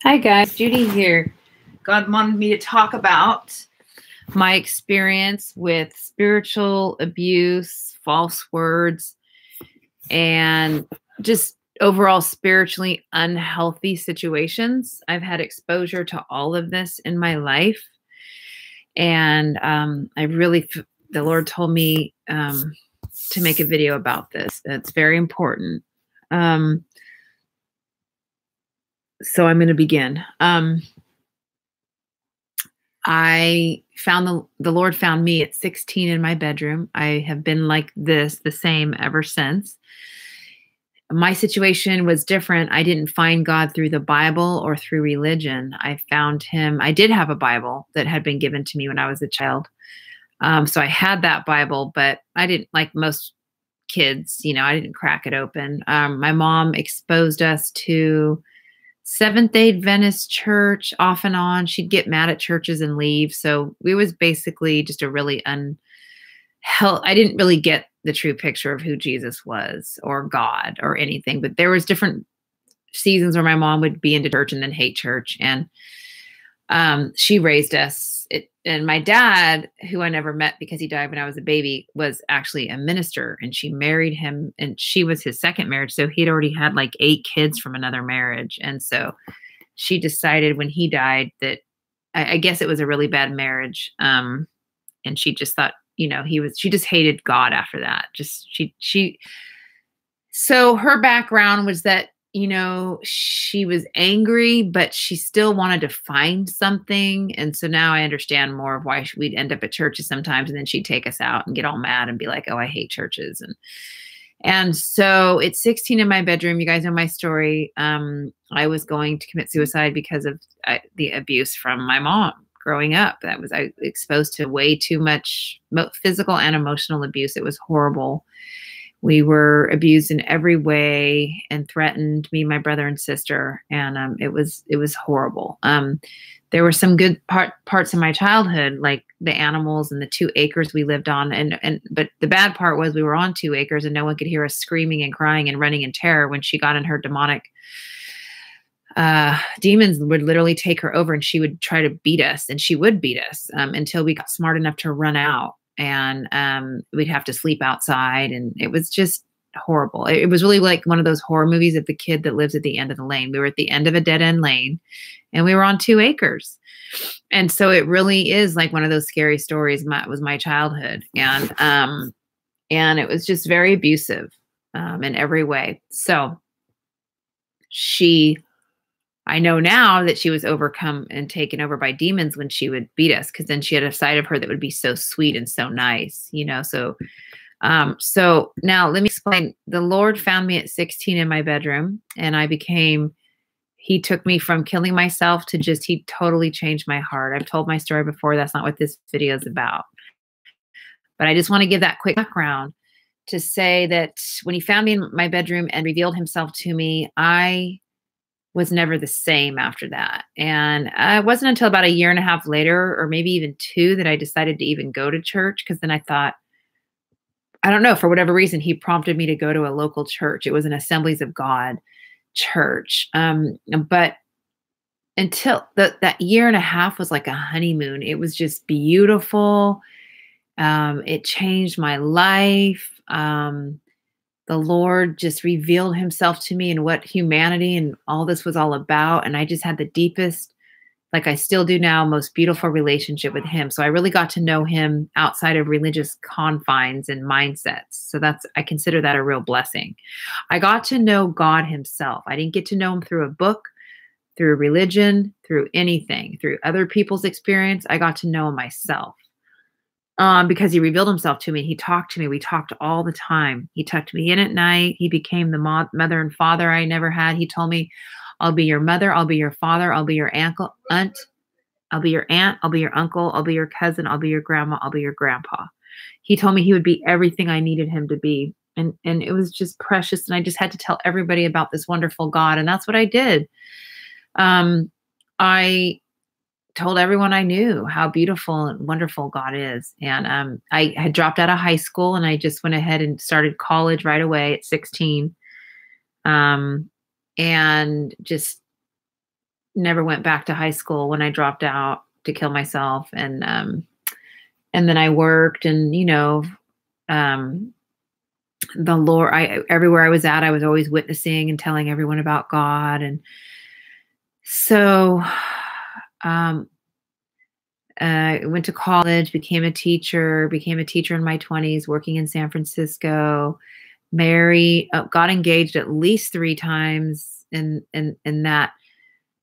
Hi guys, Judy here. God wanted me to talk about my experience with spiritual abuse, false words, and just overall spiritually unhealthy situations. I've had exposure to all of this in my life. And the Lord told me to make a video about this. It's very important. So I'm going to begin. I found the Lord found me at 16 in my bedroom. I have been like this, the same ever since. My situation was different. I didn't find God through the Bible or through religion. I found him. I did have a Bible that had been given to me when I was a child. So I had that Bible, but I didn't, like most kids, I didn't crack it open. My mom exposed us to Seventh-day Adventist church off and on. She'd get mad at churches and leave. So we was basically just a really I didn't really get the true picture of who Jesus was or God or anything, but there was different seasons where my mom would be into church and then hate church. And she raised us. And my dad, who I never met because he died when I was a baby, was actually a minister, and she married him, and she was his second marriage. So he'd already had like 8 kids from another marriage. And so she decided when he died that I guess it was a really bad marriage. And she just thought, she just hated God after that. So her background was that, she was angry, but she still wanted to find something. And so now I understand more of why we'd end up at churches sometimes. And then she'd take us out and get all mad and be like, oh, I hate churches. And so at 16 in my bedroom, you guys know my story. I was going to commit suicide because of the abuse from my mom growing up. I was exposed to way too much physical and emotional abuse. It was horrible. We were abused in every way and threatened, me, my brother and sister. And it was horrible. There were some good parts of my childhood, like the animals and the 2 acres we lived on. But the bad part was we were on 2 acres and no one could hear us screaming and crying and running in terror when she got in her demonic demons would literally take her over, and she would try to beat us, and she would beat us until we got smart enough to run out. And we'd have to sleep outside, and it was just horrible. It was really like one of those horror movies of the kid that lives at the end of the lane. We were at the end of a dead end lane, and we were on 2 acres. And so it really is like one of those scary stories. Was my childhood. And it was just very abusive in every way. So I know now that she was overcome and taken over by demons when she would beat us, because then she had a side of her that would be so sweet and so nice, So now let me explain. The Lord found me at 16 in my bedroom, and he took me from killing myself to he totally changed my heart. I've told my story before. That's not what this video is about. But I just want to give that quick background to say that when he found me in my bedroom and revealed himself to me, I was never the same after that. And it wasn't until about 1.5 years later, or maybe even 2, that I decided to even go to church. Because then I thought, I don't know, for whatever reason, he prompted me to go to a local church. It was an Assemblies of God church. But until that 1.5 years was like a honeymoon. It was just beautiful. It changed my life. The Lord just revealed himself to me and what humanity and all this was all about. And I just had the deepest, like I still do now, most beautiful relationship with him. So I really got to know him outside of religious confines and mindsets. So I consider that a real blessing. I got to know God himself. I didn't get to know him through a book, through religion, through anything, through other people's experience. I got to know him myself. Because he revealed himself to me. He talked to me. We talked all the time. He tucked me in at night. He became the mother and father I never had. He told me, I'll be your mother. I'll be your father. I'll be your aunt. I'll be your aunt. I'll be your uncle. I'll be your cousin. I'll be your grandma. I'll be your grandpa. He told me he would be everything I needed him to be. And it was just precious. And I just had to tell everybody about this wonderful God. And that's what I did. I told everyone I knew how beautiful and wonderful God is. And I had dropped out of high school, and I just went ahead and started college right away at 16. And just never went back to high school when I dropped out to kill myself. And then I worked and, um, the Lord, everywhere I was at, I was always witnessing and telling everyone about God. And so, um, I went to college, became a teacher in my 20s, working in San Francisco, married, got engaged at least 3 times in that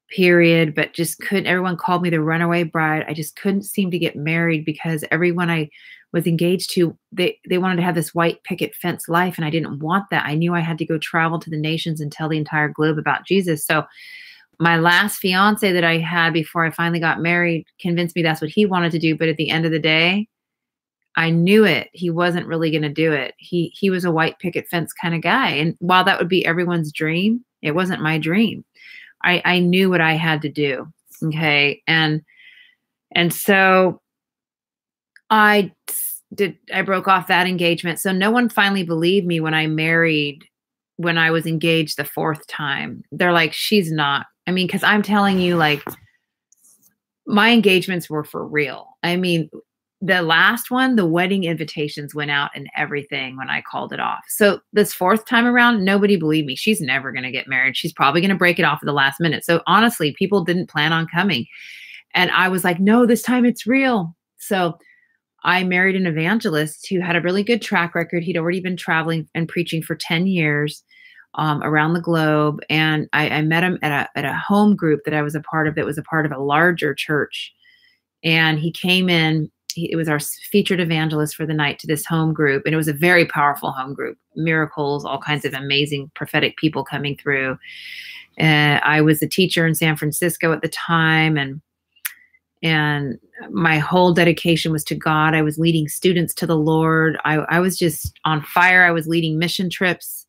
period, but just couldn't. Everyone called me the runaway bride. I just couldn't seem to get married because everyone I was engaged to, they wanted to have this white picket fence life, and I didn't want that. I knew I had to go travel to the nations and tell the entire globe about Jesus. So my last fiance that I had before I finally got married convinced me that's what he wanted to do. But at the end of the day, I knew it. He wasn't really going to do it. He was a white picket fence kind of guy. And while that would be everyone's dream, it wasn't my dream. I knew what I had to do. Okay. And so I broke off that engagement. So no one finally believed me when I married, when I was engaged the 4th time. They're like, she's not. I mean, because I'm telling you, like, my engagements were for real. I mean, the last one, the wedding invitations went out and everything when I called it off. So this 4th time around, nobody believed me. She's never going to get married. She's probably going to break it off at the last minute. So honestly, people didn't plan on coming. And I was like, no, this time it's real. So I married an evangelist who had a really good track record. He'd already been traveling and preaching for 10 years around the globe. And I met him at a home group that I was a part of, that was a part of a larger church. And he came in, it was our featured evangelist for the night to this home group. And it was a very powerful home group, miracles, all kinds of amazing prophetic people coming through. I was a teacher in San Francisco at the time. And my whole dedication was to God. I was leading students to the Lord. I was just on fire. I was leading mission trips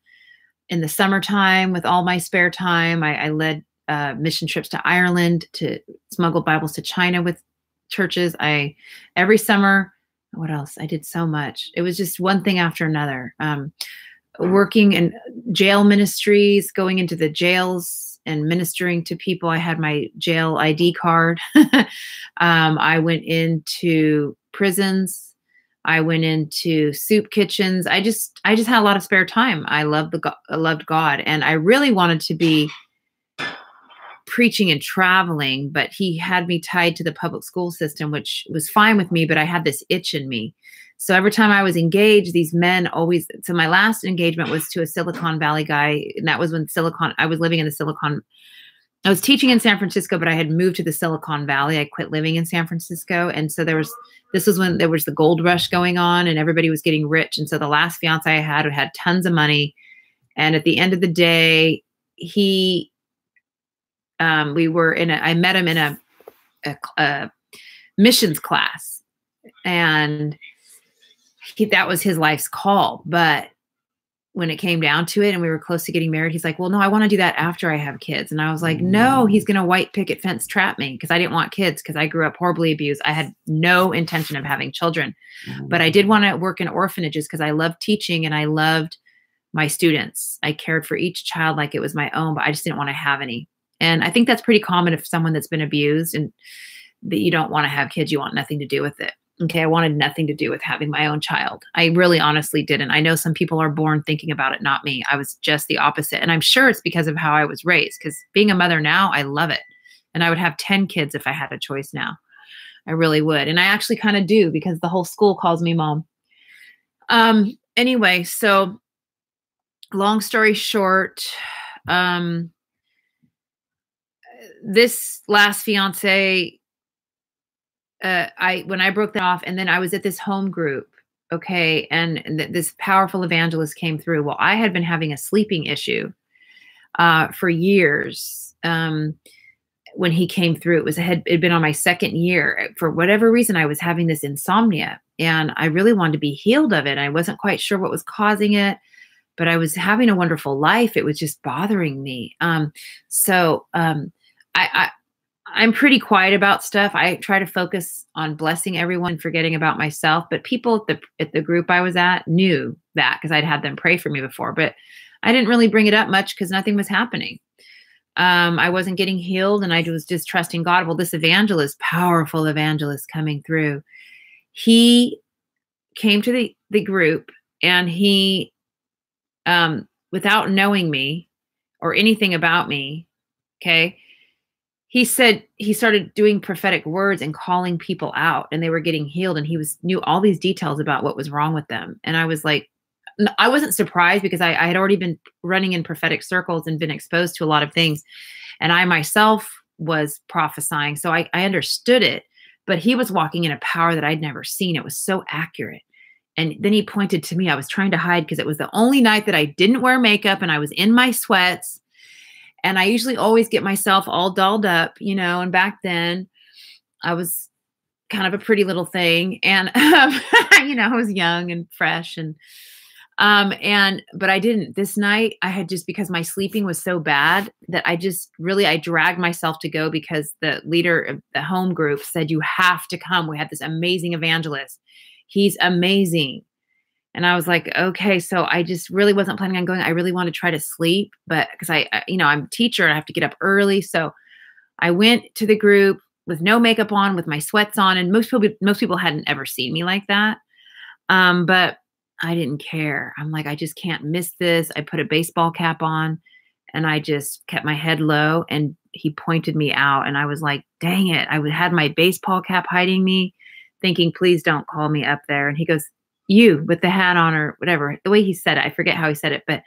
in the summertime with all my spare time. I led mission trips to Ireland, to smuggle Bibles to China with churches. Every summer, what else? I did so much. It was just one thing after another. Working in jail ministries, going into the jails and ministering to people. I had my jail ID card. I went into prisons. I went into soup kitchens. I just had a lot of spare time. I loved God, and I really wanted to be preaching and traveling, but he had me tied to the public school system, which was fine with me, but I had this itch in me. So every time I was engaged, these men always, so my last engagement was to a Silicon Valley guy. And that was when I was living in I was teaching in San Francisco, but I had moved to the Silicon Valley. I quit living in San Francisco. And so this was when there was the gold rush going on and everybody was getting rich. And so the last fiance I had tons of money. And at the end of the day, I met him in a missions class, and that was his life's call. But when it came down to it and we were close to getting married, he's like, well, no, I want to do that after I have kids. And I was like, no, he's going to white picket fence trap me, because I didn't want kids, because I grew up horribly abused. I had no intention of having children, but I did want to work in orphanages because I loved teaching and I loved my students. I cared for each child like it was my own, but I just didn't want to have any. And I think that's pretty common if someone that's been abused and that you don't want to have kids, you want nothing to do with it. Okay, I wanted nothing to do with having my own child. I really honestly didn't. I know some people are born thinking about it, not me. I was just the opposite. And I'm sure it's because of how I was raised, because being a mother now, I love it. And I would have 10 kids if I had a choice now. I really would. And I actually kind of do, because the whole school calls me mom. Anyway, so long story short, this last fiance, when I broke that off, and then I was at this home group, okay, and this powerful evangelist came through. Well, I had been having a sleeping issue for years. When he came through, it'd been on my 2nd year. For whatever reason, I was having this insomnia, and I really wanted to be healed of it. I wasn't quite sure what was causing it, but I was having a wonderful life. It was just bothering me. I'm pretty quiet about stuff. I try to focus on blessing everyone, forgetting about myself. But people at the group I was at knew that, because I'd had them pray for me before. But I didn't really bring it up much because nothing was happening. I wasn't getting healed, and I was just trusting God. Well, this evangelist, powerful evangelist coming through, he came to the group, and he, without knowing me or anything about me, okay, he said he started doing prophetic words and calling people out, and they were getting healed, and knew all these details about what was wrong with them. And I was like, I wasn't surprised, because I had already been running in prophetic circles and been exposed to a lot of things. And I myself was prophesying. So I understood it, but he was walking in a power that I'd never seen. It was so accurate. And then he pointed to me. I was trying to hide because it was the only night that I didn't wear makeup, and I was in my sweats. And I usually always get myself all dolled up, and back then I was kind of a pretty little thing. And, I was young and fresh, but I didn't. This night I had, just because my sleeping was so bad that I dragged myself to go, because the leader of the home group said, you have to come. We have this amazing evangelist. He's amazing. And I was like, okay. So I just really wasn't planning on going. I really wanted to try to sleep, but because I'm a teacher and I have to get up early. So I went to the group with no makeup on, with my sweats on. And most people hadn't ever seen me like that. But I didn't care. I'm like, I just can't miss this. I put a baseball cap on, and I just kept my head low, and he pointed me out, and I was like, dang it. I had my baseball cap hiding me, thinking, please don't call me up there. And he goes, you with the hat on, or whatever, the way he said it. I forget how he said it, but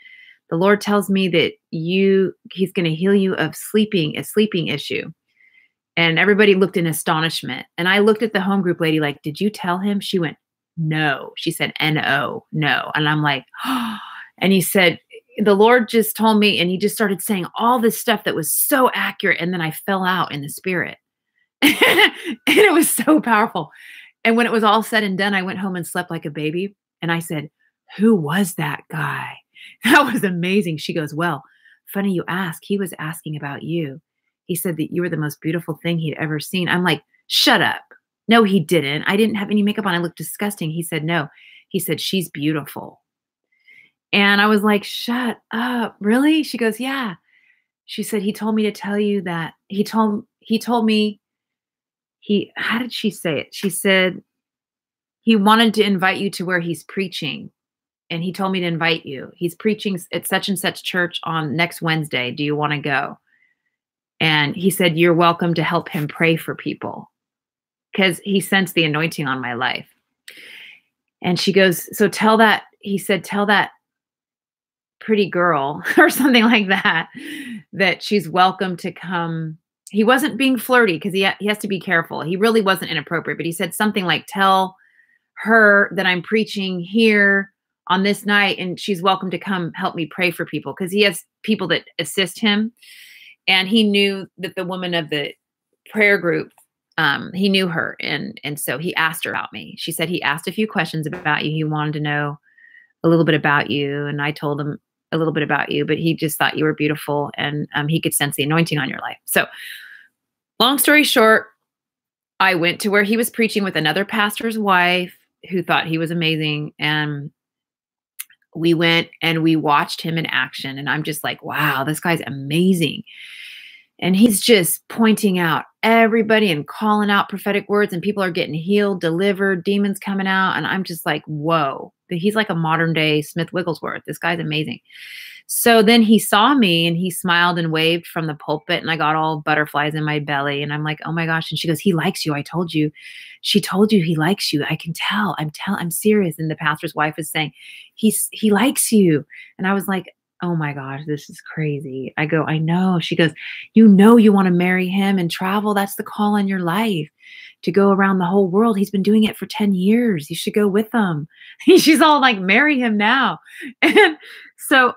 the Lord tells me that he's going to heal you of a sleeping issue. And everybody looked in astonishment. And I looked at the home group lady like, did you tell him? She went, no. She said, N-O, no. And I'm like, oh. And he said, the Lord just told me, and he just started saying all this stuff that was so accurate. And then I fell out in the spirit. And it was so powerful. And when it was all said and done, I went home and slept like a baby. And I said, who was that guy? That was amazing. She goes, well, funny you ask. He was asking about you. He said that you were the most beautiful thing he'd ever seen. I'm like, shut up. No, he didn't. I didn't have any makeup on. I looked disgusting. He said, no. He said, she's beautiful. And I was like, shut up. Really? She goes, yeah. She said, he told me to tell you that. He told me, how did she say it? She said, he wanted to invite you to where he's preaching. And he told me to invite you. He's preaching at such and such church on next Wednesday. Do you want to go? And he said, you're welcome to help him pray for people, because he sensed the anointing on my life. And she goes, so he said, tell that pretty girl or something like that, that she's welcome to come. He wasn't being flirty, because he has to be careful. He really wasn't inappropriate, but he said something like, tell her that I'm preaching here on this night, and she's welcome to come help me pray for people, because he has people that assist him. And he knew that the woman of the prayer group, he knew her. And so he asked her about me. She said he asked a few questions about you. He wanted to know a little bit about you. And I told him a little bit about you, but he just thought you were beautiful, and he could sense the anointing on your life. So long story short, I went to where he was preaching with another pastor's wife who thought he was amazing. And we went and we watched him in action. And I'm just like, wow, this guy's amazing. And he's just pointing out everybody and calling out prophetic words, and people are getting healed, delivered, demons coming out. And I'm just like, whoa, he's like a modern day Smith Wigglesworth. This guy's amazing. So then he saw me, and he smiled and waved from the pulpit, and I got all butterflies in my belly. And I'm like, oh my gosh. And she goes, he likes you. I told you. She told you he likes you. I can tell. I'm serious. And the pastor's wife is saying, he likes you. And I was like, oh my gosh, this is crazy. I go, I know. She goes, you want to marry him and travel. That's the call on your life, to go around the whole world. He's been doing it for 10 years. You should go with him. She's all like, marry him now. And so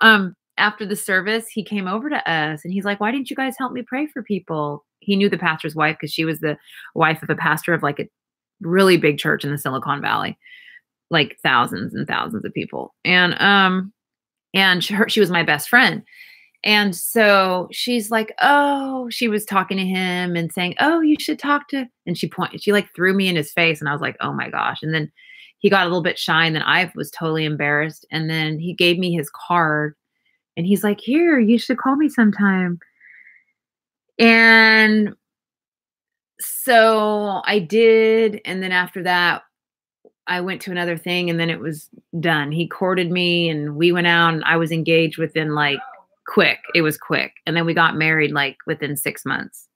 after the service, he came over to us, and he's like, why didn't you guys help me pray for people? He knew the pastor's wife, because she was the wife of a pastor of like a really big church in the Silicon Valley, like thousands and thousands of people. And she was my best friend. And so she's like, oh, she was talking to him and saying, oh, you should talk to, and she like threw me in his face. And I was like, oh my gosh. And then he got a little bit shy, and then I was totally embarrassed. And then he gave me his card, and he's like, here, you should call me sometime. And so I did. And then after that, I went to another thing and then it was done. He courted me and we went out and I was engaged within like quick. It was quick. And then we got married like within 6 months.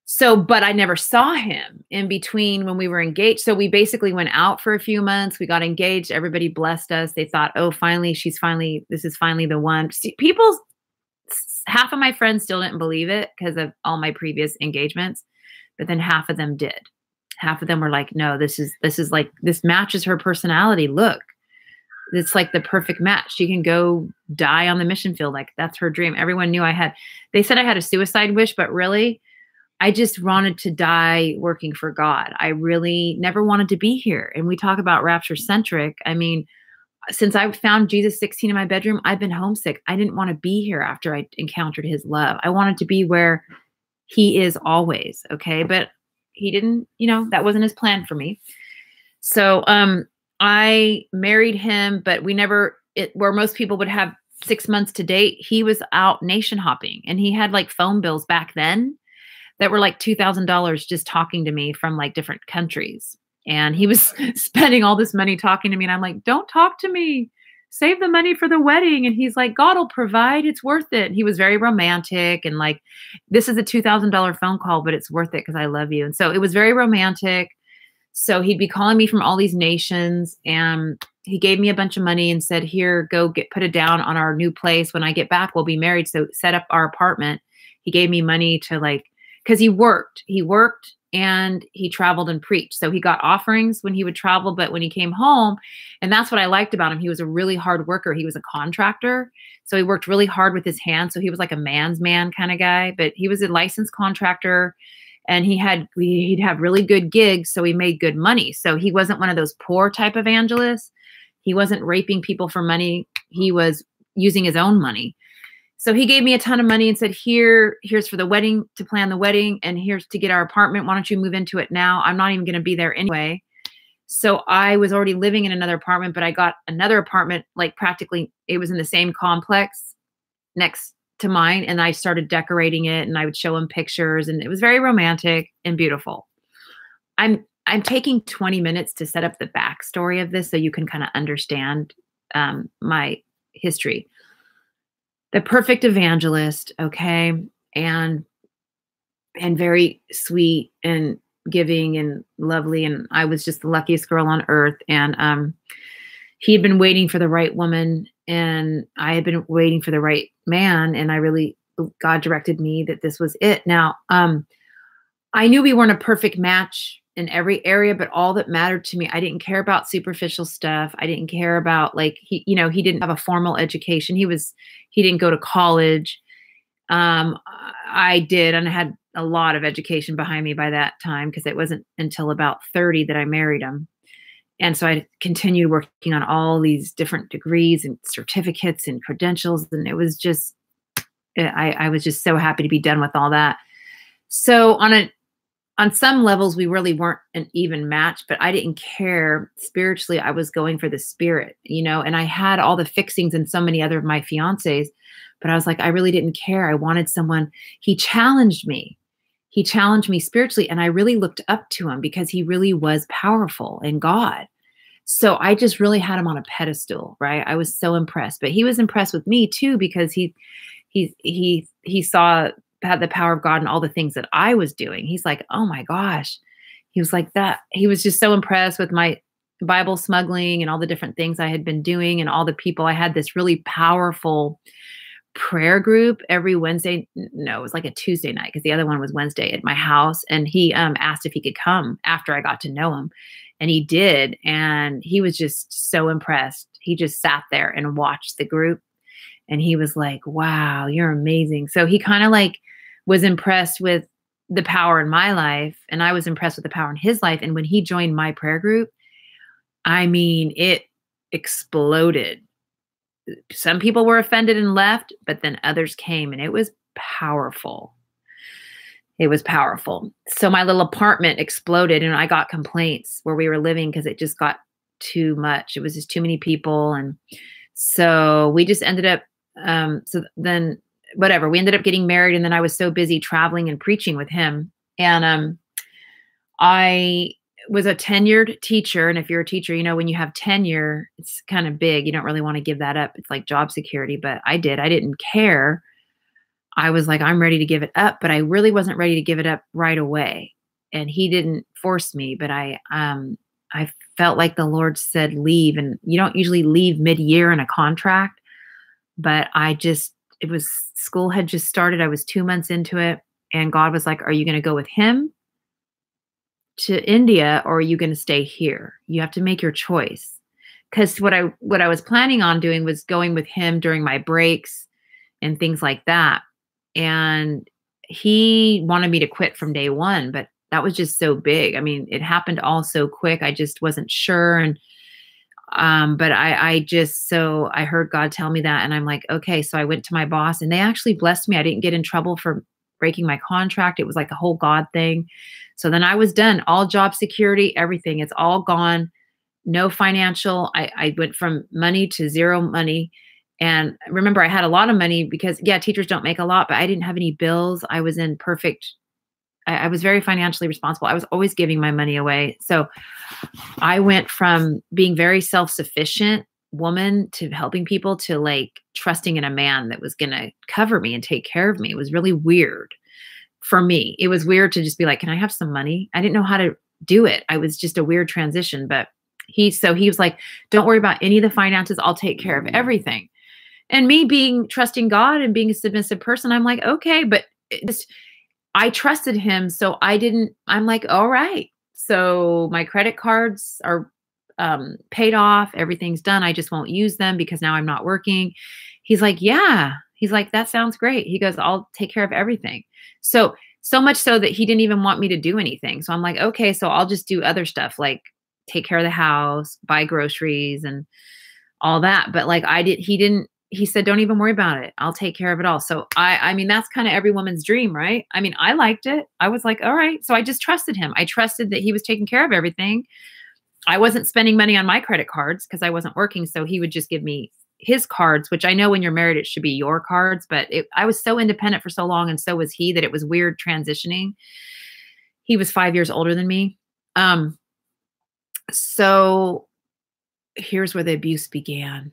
So, but I never saw him in between when we were engaged. So we basically went out for a few months. We got engaged. Everybody blessed us. They thought, oh, finally, this is finally the one. See, half of my friends still didn't believe it because of all my previous engagements, but then half of them did. Half of them were like, no, this matches her personality. Look, it's like the perfect match. She can go die on the mission field. Like that's her dream. Everyone knew they said I had a suicide wish, but really, I just wanted to die working for God. I really never wanted to be here. And we talk about rapture centric. I mean, since I found Jesus 16 in my bedroom, I've been homesick. I didn't want to be here after I encountered his love. I wanted to be where he is always. Okay. But he didn't, that wasn't his plan for me. So, I married him, but where most people would have 6 months to date, he was out nation hopping and he had like phone bills back then that were like $2,000 just talking to me from like different countries. And he was spending all this money talking to me. And I'm like, don't talk to me. Save the money for the wedding. And he's like, God will provide. It's worth it. And he was very romantic. And like, this is a $2,000 phone call, but it's worth it because I love you. And so it was very romantic. So he'd be calling me from all these nations. And he gave me a bunch of money and said, here, put it down on our new place. When I get back, we'll be married. So set up our apartment. He gave me money to like, because he worked and he traveled and preached. So he got offerings when he would travel, but when he came home, and that's what I liked about him. He was a really hard worker. He was a contractor. So he worked really hard with his hands. So he was like a man's man kind of guy, but he was a licensed contractor and he'd have really good gigs. So he made good money. So he wasn't one of those poor type evangelists. He wasn't raping people for money. He was using his own money. So he gave me a ton of money and said, here's for the wedding, to plan the wedding, and here's to get our apartment. Why don't you move into it now? I'm not even going to be there anyway. So I was already living in another apartment, but I got another apartment, like practically it was in the same complex next to mine. And I started decorating it and I would show him pictures and it was very romantic and beautiful. I'm taking 20 minutes to set up the backstory of this so you can kind of understand my history. The Perfect Evangelist, okay, and very sweet and giving and lovely, and I was just the luckiest girl on earth. And he had been waiting for the right woman, and I had been waiting for the right man, and God directed me that this was it. Now, I knew we weren't a perfect match in every area, but all that mattered to me, I didn't care about superficial stuff. I didn't care about like, he didn't have a formal education. He didn't go to college. I did. And I had a lot of education behind me by that time because it wasn't until about 30 that I married him. And so I continued working on all these different degrees and certificates and credentials. And it was just, I was just so happy to be done with all that. So on some levels, we really weren't an even match, but I didn't care. Spiritually, I was going for the spirit, and I had all the fixings in so many other of my fiancés, but I was like, I really didn't care. I wanted someone. He challenged me. He challenged me spiritually, and I really looked up to him because he really was powerful in God. So I just really had him on a pedestal, right? I was so impressed, but he was impressed with me too because he had the power of God and all the things that I was doing. He's like, oh my gosh. He was like that. He was just so impressed with my Bible smuggling and all the different things I had been doing and all the people. I had this really powerful prayer group every Wednesday. No, it was like a Tuesday night because the other one was Wednesday at my house. And he asked if he could come after I got to know him. And he did. And he was just so impressed. He just sat there and watched the group. And he was like, wow, you're amazing. So he kind of like was impressed with the power in my life. And I was impressed with the power in his life. And when he joined my prayer group, I mean, it exploded. Some people were offended and left, but then others came and it was powerful. It was powerful. So my little apartment exploded and I got complaints where we were living because it just got too much. It was just too many people. And so we just ended up, so then whatever. We ended up getting married, and then I was so busy traveling and preaching with him. And I was a tenured teacher. And if you're a teacher, you know, when you have tenure, it's kind of big. You don't really want to give that up. It's like job security, but I did. I didn't care. I was like, I'm ready to give it up, but I really wasn't ready to give it up right away. And he didn't force me, but I felt like the Lord said, leave. And you don't usually leave mid-year in a contract, but it was, school had just started. I was 2 months into it. And God was like, are you going to go with him to India, or are you going to stay here? You have to make your choice. Because what I was planning on doing was going with him during my breaks and things like that. And he wanted me to quit from day one, but that was just so big. I mean, it happened all so quick. I just wasn't sure. And but I heard God tell me that, and I'm like, okay. So I went to my boss, and they actually blessed me. I didn't get in trouble for breaking my contract. It was like a whole God thing. So then I was done. All job security, everything. It's all gone. No financial. I went from money to zero money. And remember, I had a lot of money because, yeah, teachers don't make a lot, but I didn't have any bills. I was in I was very financially responsible. I was always giving my money away. So I went from being very self-sufficient woman to helping people to like trusting in a man that was going to cover me and take care of me. It was really weird for me. It was weird to just be like, can I have some money? I didn't know how to do it. I was just a weird transition, but he was like, don't worry about any of the finances. I'll take care of everything. And me being trusting God and being a submissive person, I'm like, okay, but I trusted him. So I'm like, all right. So my credit cards are paid off. Everything's done. I just won't use them because now I'm not working. He's like, yeah. He's like, that sounds great. He goes, I'll take care of everything. So much so that he didn't even want me to do anything. So I'm like, okay, so I'll just do other stuff like take care of the house, buy groceries and all that. But like he said, don't even worry about it. I'll take care of it all. So I mean, that's kind of every woman's dream, right? I mean, I liked it. I was like, all right. So I just trusted him. I trusted that he was taking care of everything. I wasn't spending money on my credit cards because I wasn't working. So he would just give me his cards, which I know when you're married, it should be your cards, but I was so independent for so long. And so was he, that it was weird transitioning. He was 5 years older than me. So here's where the abuse began.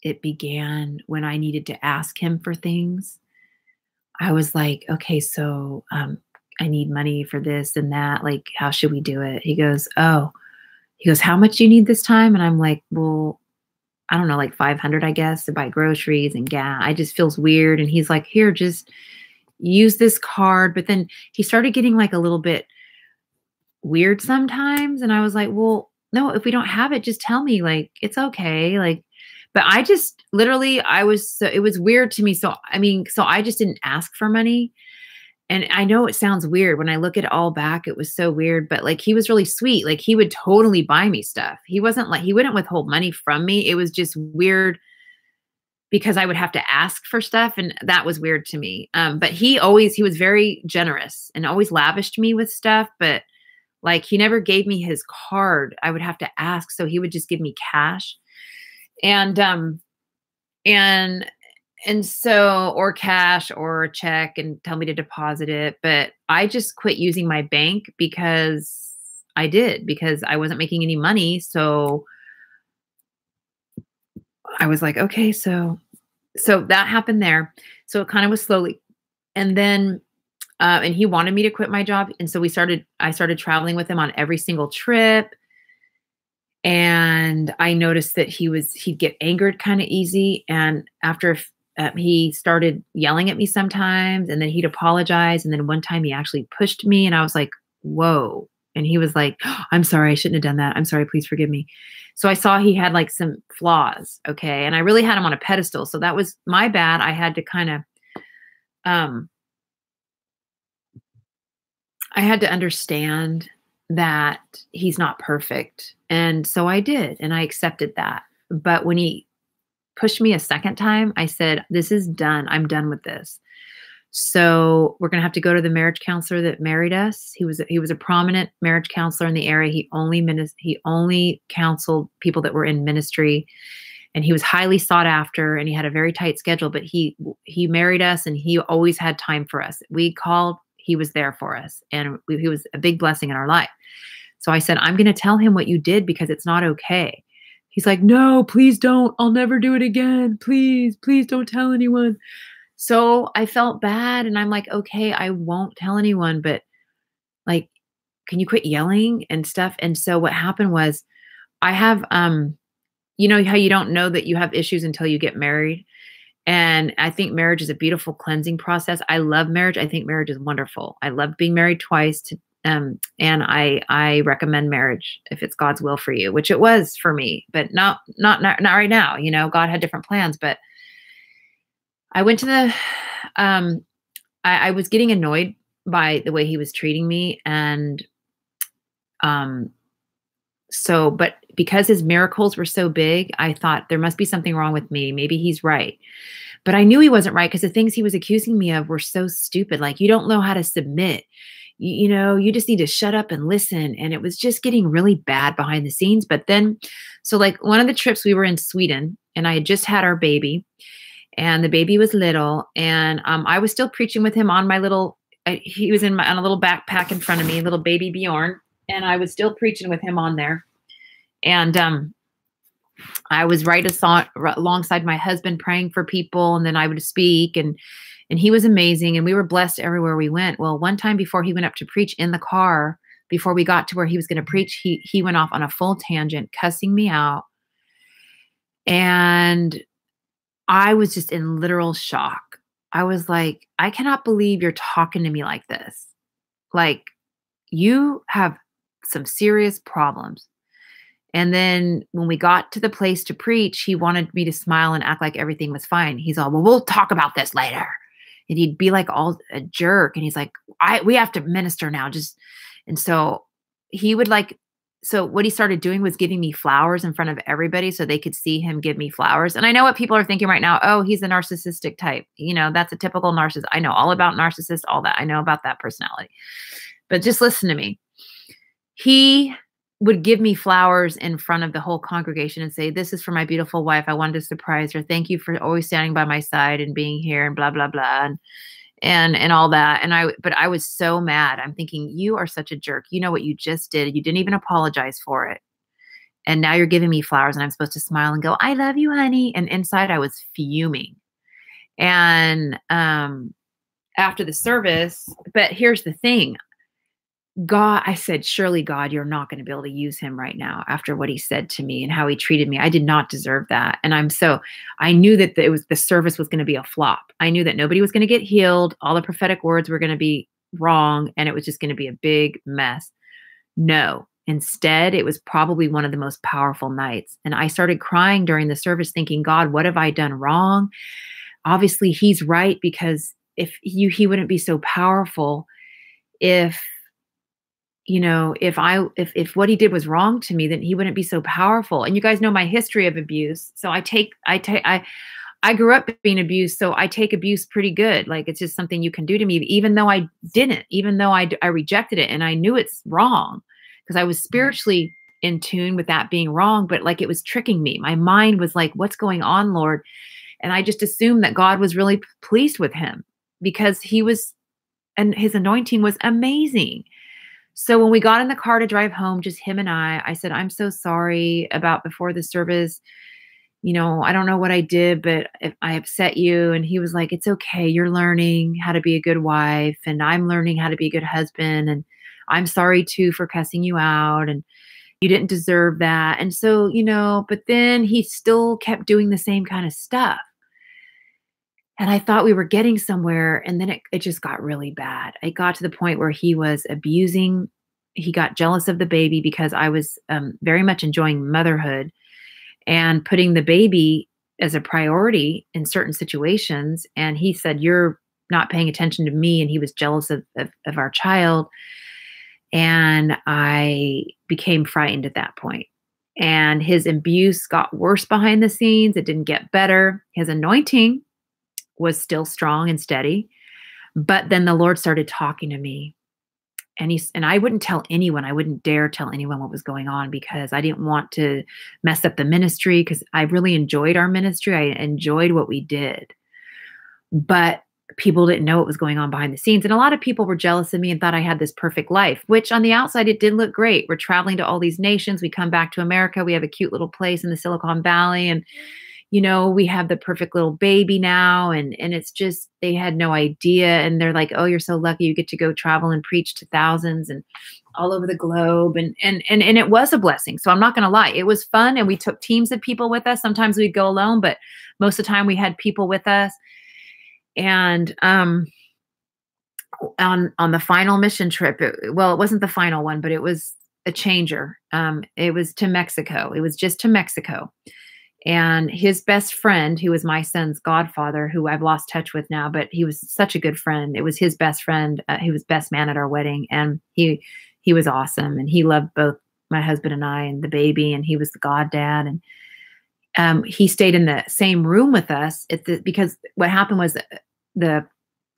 It began when I needed to ask him for things. I was like, okay, so I need money for this and that. Like, how should we do it? He goes, how much do you need this time? And I'm like, well, I don't know, like 500, I guess, to buy groceries and gas. I just feels weird. And he's like, here, just use this card. But then he started getting like a little bit weird sometimes. And I was like, well, no, if we don't have it, just tell me, like, it's okay. Like, but I just literally, it was weird to me. So I just didn't ask for money. And I know it sounds weird when I look at it all back, it was so weird, but like, he was really sweet. Like he would totally buy me stuff. He wouldn't withhold money from me. It was just weird because I would have to ask for stuff. And that was weird to me. But he was very generous and always lavished me with stuff. But like, he never gave me his card. I would have to ask. So he would just give me cash. So, or cash or a check and tell me to deposit it. But I just quit using my bank because I wasn't making any money. So I was like, okay, so that happened there. So it kind of was slowly. And then, and he wanted me to quit my job. And so I started traveling with him on every single trip. And I noticed that he'd get angered kind of easy. And after he started yelling at me sometimes, and then he'd apologize. And then one time he actually pushed me and I was like, whoa. And he was like, oh, I'm sorry, I shouldn't have done that. I'm sorry, please forgive me. So I saw he had like some flaws. Okay. And I really had him on a pedestal. So that was my bad. I had to kind of, I had to understand that he's not perfect. And so I did, and I accepted that. But when he pushed me a second time, I said, this is done. I'm done with this. So we're going to have to go to the marriage counselor that married us. He was a prominent marriage counselor in the area. He only counseled people that were in ministry. and he was highly sought after, and he had a very tight schedule, but he married us, and he always had time for us. We called, he was there for us, and he was a big blessing in our life. So I said, I'm going to tell him what you did because it's not okay. He's like, no, please don't. I'll never do it again. Please, please don't tell anyone. So I felt bad, and I'm like, okay, I won't tell anyone, but like, can you quit yelling and stuff? And so what happened was I have, you know how you don't know that you have issues until you get married. And I think marriage is a beautiful cleansing process. I love marriage. I think marriage is wonderful. I love being married twice and I recommend marriage if it's God's will for you, which it was for me, but not right now. You know, God had different plans, but I went to the, I was getting annoyed by the way he was treating me. And, but because his miracles were so big, I thought there must be something wrong with me. Maybe he's right. But I knew he wasn't right because the things he was accusing me of were so stupid. Like, you don't know how to submit. You know, you just need to shut up and listen. And it was just getting really bad behind the scenes. But then, so like one of the trips we were in Sweden, and I had just had our baby, and the baby was little, and I was still preaching with him on my little, he was on a little backpack in front of me, little baby Bjorn, and I was still preaching with him on there. And I was right alongside my husband praying for people, and then I would speak, and he was amazing, and we were blessed everywhere we went. Well, one time before he went up to preach in the car, before we got to where he was going to preach, he went off on a full tangent, cussing me out. And I was just in literal shock. I was like, I cannot believe you're talking to me like this. Like, you have some serious problems. And then when we got to the place to preach, he wanted me to smile and act like everything was fine. He's all, well, we'll talk about this later. And he'd be like all a jerk. And he's like, we have to minister now. And so he would like, so what he started doing was giving me flowers in front of everybody so they could see him give me flowers. And I know what people are thinking right now. Oh, he's a narcissistic type. You know, that's a typical narcissist. I know all about narcissists, all that. I know about that personality. But just listen to me. He would give me flowers in front of the whole congregation and say, this is for my beautiful wife. I wanted to surprise her. Thank you for always standing by my side and being here and blah, blah, blah. And all that. But I was so mad. I'm thinking, you are such a jerk. You know what you just did. You didn't even apologize for it. And now you're giving me flowers, and I'm supposed to smile and go, I love you, honey. And inside I was fuming. And after the service, but here's the thing. God, I said, surely God, you're not going to be able to use him right now after what he said to me and how he treated me. I did not deserve that. And I knew that the service was going to be a flop. I knew that nobody was going to get healed. All the prophetic words were going to be wrong. And it was just going to be a big mess. No, instead, it was probably one of the most powerful nights. And I started crying during the service thinking, God, what have I done wrong? Obviously he's right, because he wouldn't be so powerful if what he did was wrong to me, then he wouldn't be so powerful. And you guys know my history of abuse. So I grew up being abused. So I take abuse pretty good. Like, it's just something you can do to me, even though I didn't, even though I rejected it. And I knew it's wrong because I was spiritually in tune with that being wrong, but like, it was tricking me. My mind was like, what's going on, Lord? And I just assumed that God was really pleased with him because and his anointing was amazing. So when we got in the car to drive home, just him and I said, I'm so sorry about before the service. You know, I don't know what I did, but if I upset you. And he was like, it's okay. You're learning how to be a good wife, and I'm learning how to be a good husband. And I'm sorry too for cussing you out, and you didn't deserve that. And so, but then he still kept doing the same kind of stuff. And I thought we were getting somewhere, and then it just got really bad. It got to the point where he was abusing. He got jealous of the baby because I was very much enjoying motherhood and putting the baby as a priority in certain situations. And he said, you're not paying attention to me. And he was jealous of our child. And I became frightened at that point. And his abuse got worse behind the scenes. It didn't get better. His anointing was still strong and steady. But then the Lord started talking to me. And I wouldn't tell anyone. I wouldn't dare tell anyone what was going on because I didn't want to mess up the ministry because I really enjoyed our ministry. I enjoyed what we did. But people didn't know what was going on behind the scenes. And a lot of people were jealous of me and thought I had this perfect life, which on the outside, it did look great. We're traveling to all these nations. We come back to America. We have a cute little place in the Silicon Valley. And, we have the perfect little baby now. And it's just, they had no idea. And they're like, oh, you're so lucky you get to go travel and preach to thousands and all over the globe. And it was a blessing. So I'm not going to lie. It was fun. And we took teams of people with us. Sometimes we'd go alone, but most of the time we had people with us. And on the final mission trip, it wasn't the final one, but it was a changer. It was to Mexico. It was just to Mexico. And his best friend, who was my son's godfather, who I've lost touch with now, but he was such a good friend. It was his best friend. He was best man at our wedding. And he was awesome. And he loved both my husband and I and the baby. And he was the goddad. And he stayed in the same room with us because what happened was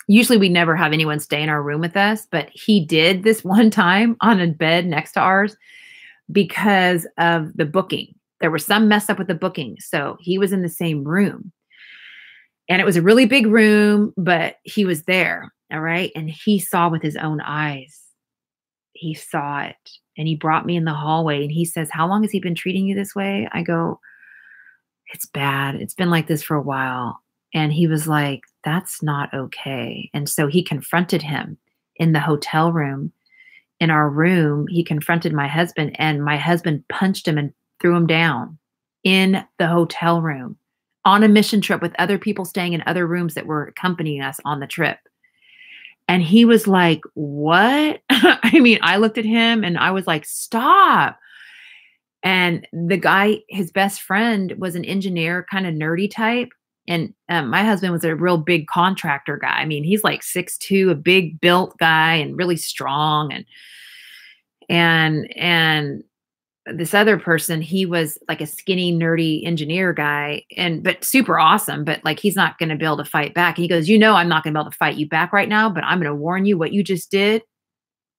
usually we never have anyone stay in our room with us, but he did this one time on a bed next to ours because of the booking. There was some mess up with the booking. So he was in the same room and it was a really big room, but he was there. All right. And he saw with his own eyes. He saw it and he brought me in the hallway and he says, how long has he been treating you this way? I go, it's bad. It's been like this for a while. And he was like, that's not okay. And so he confronted him in the hotel room. In our room, he confronted my husband and my husband punched him and threw him down in the hotel room on a mission trip with other people staying in other rooms that were accompanying us on the trip. And he was like, what? I mean, I looked at him and I was like, stop. And the guy, his best friend, was an engineer, kind of nerdy type. And my husband was a real big contractor guy. I mean, he's like 6'2", a big built guy and really strong. And this other person, he was like a skinny, nerdy engineer guy, but super awesome. But like, he's not going to be able to fight back. And he goes, I'm not going to be able to fight you back right now, but I'm going to warn you what you just did.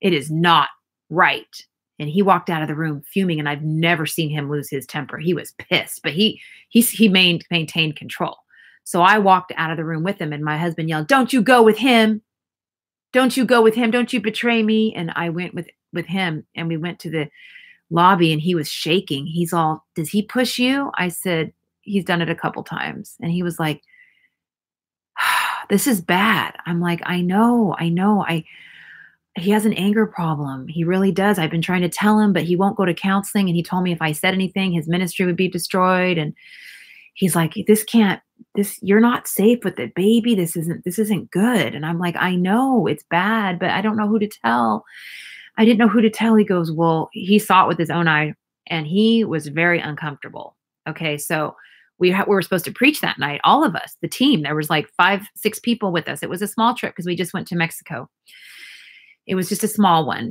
It is not right. And he walked out of the room fuming, and I've never seen him lose his temper. He was pissed, but he maintained control. So I walked out of the room with him, and my husband yelled, "Don't you go with him. Don't you go with him. Don't you betray me." And I went with him, and we went to the lobby, and he was shaking. He's all, "Does he push you?" I said, "He's done it a couple times." And he was like, "This is bad." I'm like, I know. He has an anger problem. He really does. I've been trying to tell him, but he won't go to counseling. And he told me if I said anything, his ministry would be destroyed. And he's like, you're not safe with the baby. This isn't good. And I'm like, I know it's bad, but I don't know who to tell. I didn't know who to tell. He goes, well, he saw it with his own eye, and he was very uncomfortable. Okay. So we were supposed to preach that night. All of us, the team, there was like 5-6 people with us. It was a small trip because we just went to Mexico. It was just a small one,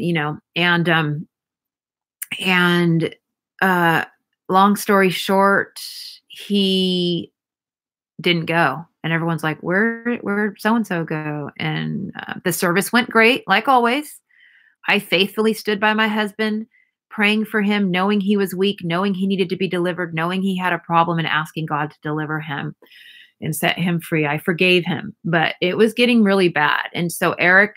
and long story short, he didn't go. And everyone's like, where'd so-and-so go? And the service went great, like always. I faithfully stood by my husband, praying for him, knowing he was weak, knowing he needed to be delivered, knowing he had a problem, and asking God to deliver him and set him free. I forgave him, but it was getting really bad. And so Eric,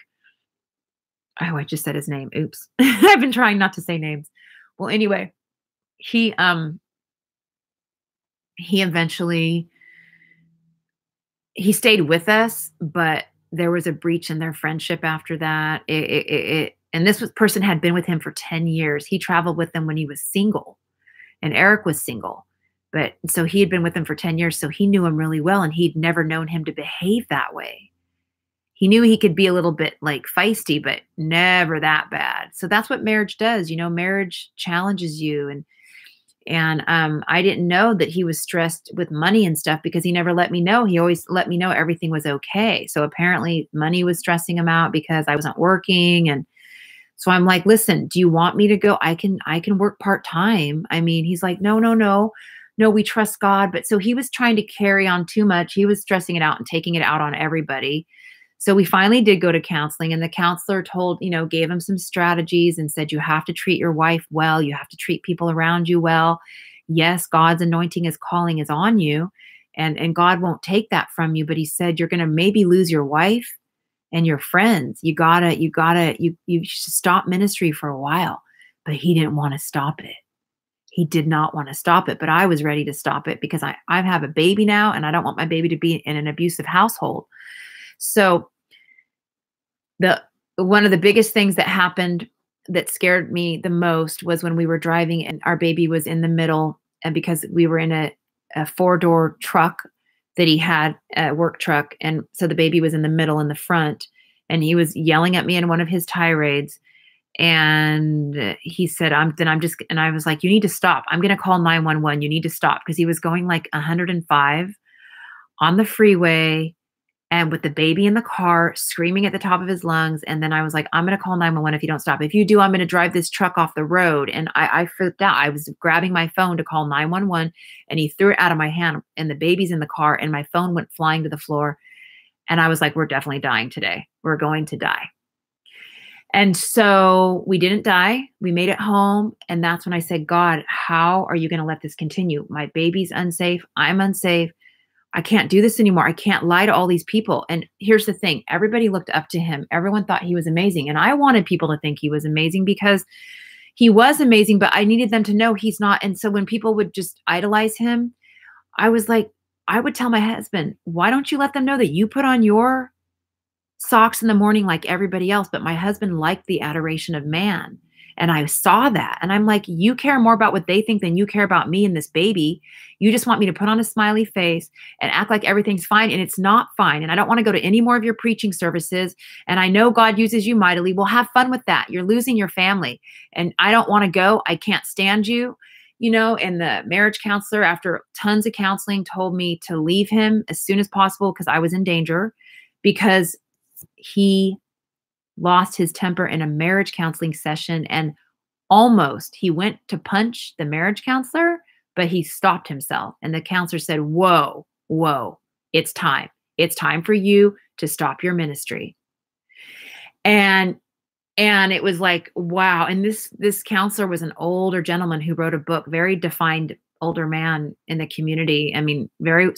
I just said his name. Oops. I've been trying not to say names. Well, anyway, he eventually, he stayed with us, but there was a breach in their friendship after that. And this person had been with him for 10 years. He traveled with them when he was single, and Eric was single, but so he had been with him for 10 years. So he knew him really well, and he'd never known him to behave that way. He knew he could be a little bit like feisty, but never that bad. So that's what marriage does. Marriage challenges you. And I didn't know that he was stressed with money and stuff because he never let me know. He always let me know everything was okay. So apparently money was stressing him out because I wasn't working. And so I'm like, listen, do you want me to go? I can work part-time. I mean, he's like, no, we trust God. But so he was trying to carry on too much. He was stressing it out and taking it out on everybody. So we finally did go to counseling, and the counselor gave him some strategies and said, you have to treat your wife well. You have to treat people around you well. Yes, God's anointing, his calling is on you, and God won't take that from you. But he said, you're going to maybe lose your wife and your friends. You should stop ministry for a while. But he didn't want to stop it. He did not want to stop it, but I was ready to stop it because I have a baby now, and I don't want my baby to be in an abusive household. So one of the biggest things that happened that scared me the most was when we were driving and our baby was in the middle, and because we were in a 4-door truck that he had, a work truck. And so the baby was in the middle in the front, and he was yelling at me in one of his tirades. And he said, and I was like, you need to stop. I'm going to call 911. You need to stop. Because he was going like 105 on the freeway and with the baby in the car screaming at the top of his lungs. And then I was like, I'm going to call 911 if you don't stop. If you do, I'm going to drive this truck off the road. And I flipped out. I was grabbing my phone to call 911, and he threw it out of my hand, and the baby's in the car, and my phone went flying to the floor. And I was like, we're definitely dying today. We're going to die. And so we didn't die. We made it home. And that's when I said, God, how are you going to let this continue? My baby's unsafe. I'm unsafe. I can't do this anymore. I can't lie to all these people. And here's the thing. Everybody looked up to him. Everyone thought he was amazing. And I wanted people to think he was amazing because he was amazing, but I needed them to know he's not. And so when people would just idolize him, I was like, I would tell my husband, why don't you let them know that you put on your socks in the morning like everybody else? But my husband liked the adoration of man. And I saw that. And I'm like, you care more about what they think than you care about me and this baby. You just want me to put on a smiley face and act like everything's fine. And it's not fine. And I don't want to go to any more of your preaching services. And I know God uses you mightily. Well, have fun with that. You're losing your family. And I don't want to go. I can't stand you. And the marriage counselor, after tons of counseling, told me to leave him as soon as possible because I was in danger, because he lost his temper in a marriage counseling session, and he went to punch the marriage counselor, but he stopped himself. And the counselor said, whoa, it's time. It's time for you to stop your ministry. And it was like, wow. And this counselor was an older gentleman who wrote a book, very defined older man in the community. I mean, very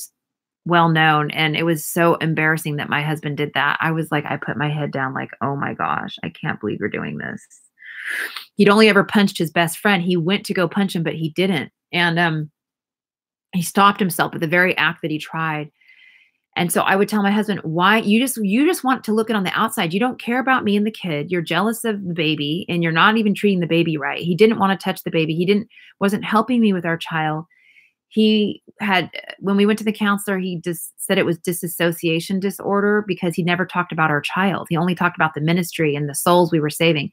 well known. And it was so embarrassing that my husband did that. I was like, I put my head down like, oh my gosh, I can't believe you're doing this. He'd only ever punched his best friend. He went to go punch him, but he didn't. And he stopped himself at the very act that he tried. And so I would tell my husband, why you just want to look it on the outside. You don't care about me and the kid. You're jealous of the baby, and you're not even treating the baby right. He didn't want to touch the baby. Wasn't helping me with our child. When we went to the counselor, he just said it was disassociation disorder because he never talked about our child. He only talked about the ministry and the souls we were saving.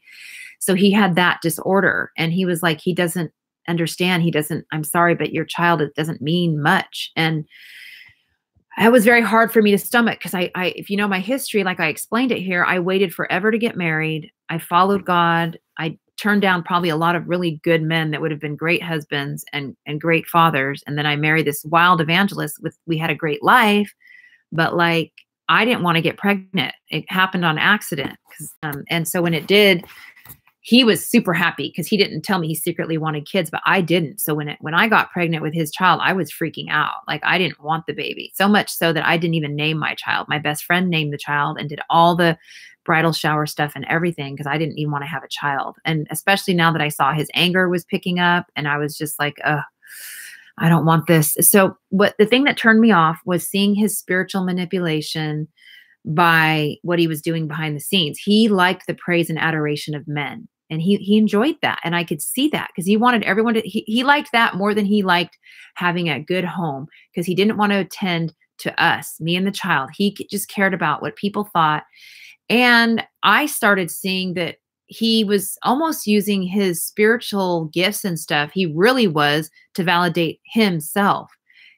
So he had that disorder, and he was like, he doesn't understand. I'm sorry, but your child, it doesn't mean much. And it was very hard for me to stomach because if you know my history, like I explained it here, I waited forever to get married. I followed God. I turned down probably a lot of really good men that would have been great husbands and great fathers. And then I married this wild evangelist. We had a great life, but like, I didn't want to get pregnant. It happened on accident. And so when it did, he was super happy because he didn't tell me he secretly wanted kids, but I didn't. So when I got pregnant with his child, I was freaking out. Like, I didn't want the baby, so much so that I didn't even name my child. My best friend named the child and did all the bridal shower stuff and everything because I didn't even want to have a child. And especially now that I saw his anger was picking up, and I was just like, I don't want this. So the thing that turned me off was seeing his spiritual manipulation by what he was doing behind the scenes. He liked the praise and adoration of men. And he enjoyed that. And I could see that because he wanted everyone he liked that more than he liked having a good home, because he didn't want to attend to us, me and the child. He just cared about what people thought. And I started seeing that he was almost using his spiritual gifts and stuff. He really was to validate himself.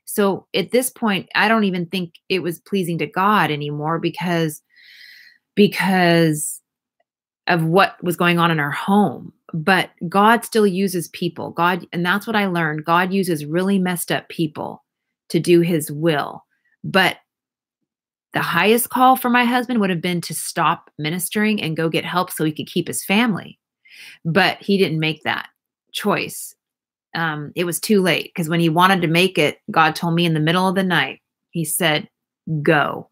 So at this point, I don't even think it was pleasing to God anymore because of what was going on in our home. But God still uses people. And that's what I learned. God uses really messed up people to do his will. But The highest call for my husband would have been to stop ministering and go get help so he could keep his family. But he didn't make that choice. It was too late, because when he wanted to make it, God told me in the middle of the night, he said, go,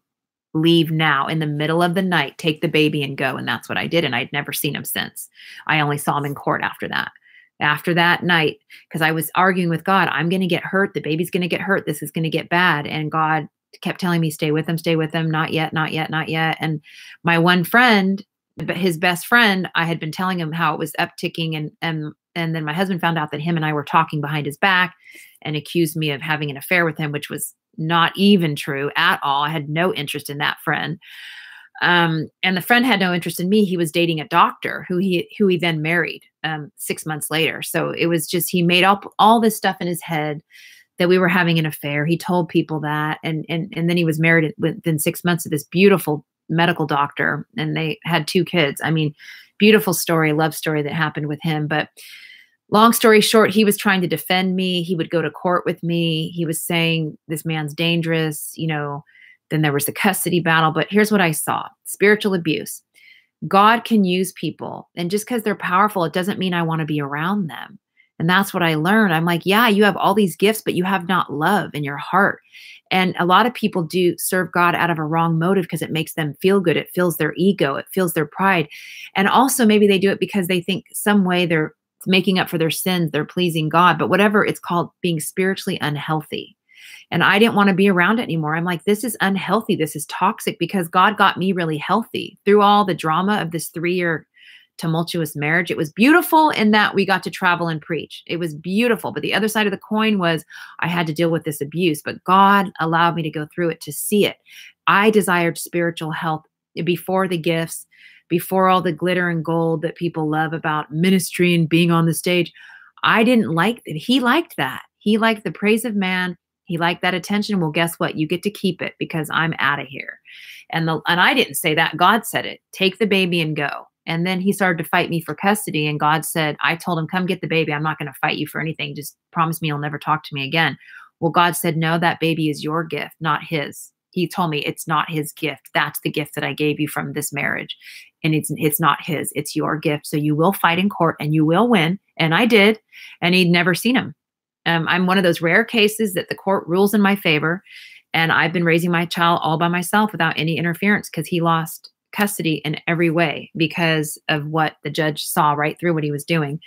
leave now in the middle of the night, take the baby and go. And that's what I did. And I'd never seen him since. I only saw him in court after that. After that night, because I was arguing with God, I'm going to get hurt. The baby's going to get hurt. This is going to get bad. And God kept telling me, stay with him. Not yet, not yet, not yet. And my one friend, but his best friend, I had been telling him how it was upticking, and then my husband found out that him and I were talking behind his back and accused me of having an affair with him, which was not even true at all. I had no interest in that friend. And the friend had no interest in me. He was dating a doctor who he then married 6 months later. So it was just, he made up all this stuff in his head that we were having an affair. He told people that, and then he was married within 6 months to this beautiful medical doctor, and they had 2 kids. I mean, beautiful story, love story that happened with him. But long story short, he was trying to defend me. He would go to court with me. He was saying this man's dangerous, then there was the custody battle. But here's what I saw: spiritual abuse. God can use people, and just because they're powerful, it doesn't mean I want to be around them. And that's what I learned. I'm like, yeah, you have all these gifts, but you have not love in your heart. And a lot of people do serve God out of a wrong motive because it makes them feel good. It fills their ego. It fills their pride. And also maybe they do it because they think some way they're making up for their sins. They're pleasing God. But whatever, it's called being spiritually unhealthy. And I didn't want to be around it anymore. I'm like, this is unhealthy. This is toxic, because God got me really healthy through all the drama of this 3-year tumultuous marriage. It was beautiful in that we got to travel and preach. It was beautiful. But the other side of the coin was I had to deal with this abuse, but God allowed me to go through it to see it. I desired spiritual health before the gifts, before all the glitter and gold that people love about ministry and being on the stage. I didn't like it. He liked that. He liked the praise of man. He liked that attention. Well, guess what? You get to keep it, because I'm out of here. And I didn't say that. God said it. Take the baby and go. And then he started to fight me for custody. And God said, I told him, come get the baby. I'm not going to fight you for anything. Just promise me you'll never talk to me again. Well, God said, no, that baby is your gift, not his. He told me it's not his gift. That's the gift that I gave you from this marriage. And it's not his. It's your gift. So you will fight in court and you will win. And I did. And he'd never seen him. I'm one of those rare cases that the court rules in my favor. And I've been raising my child all by myself without any interference, because he lost custody in every way because of what the judge saw right through what he was doing.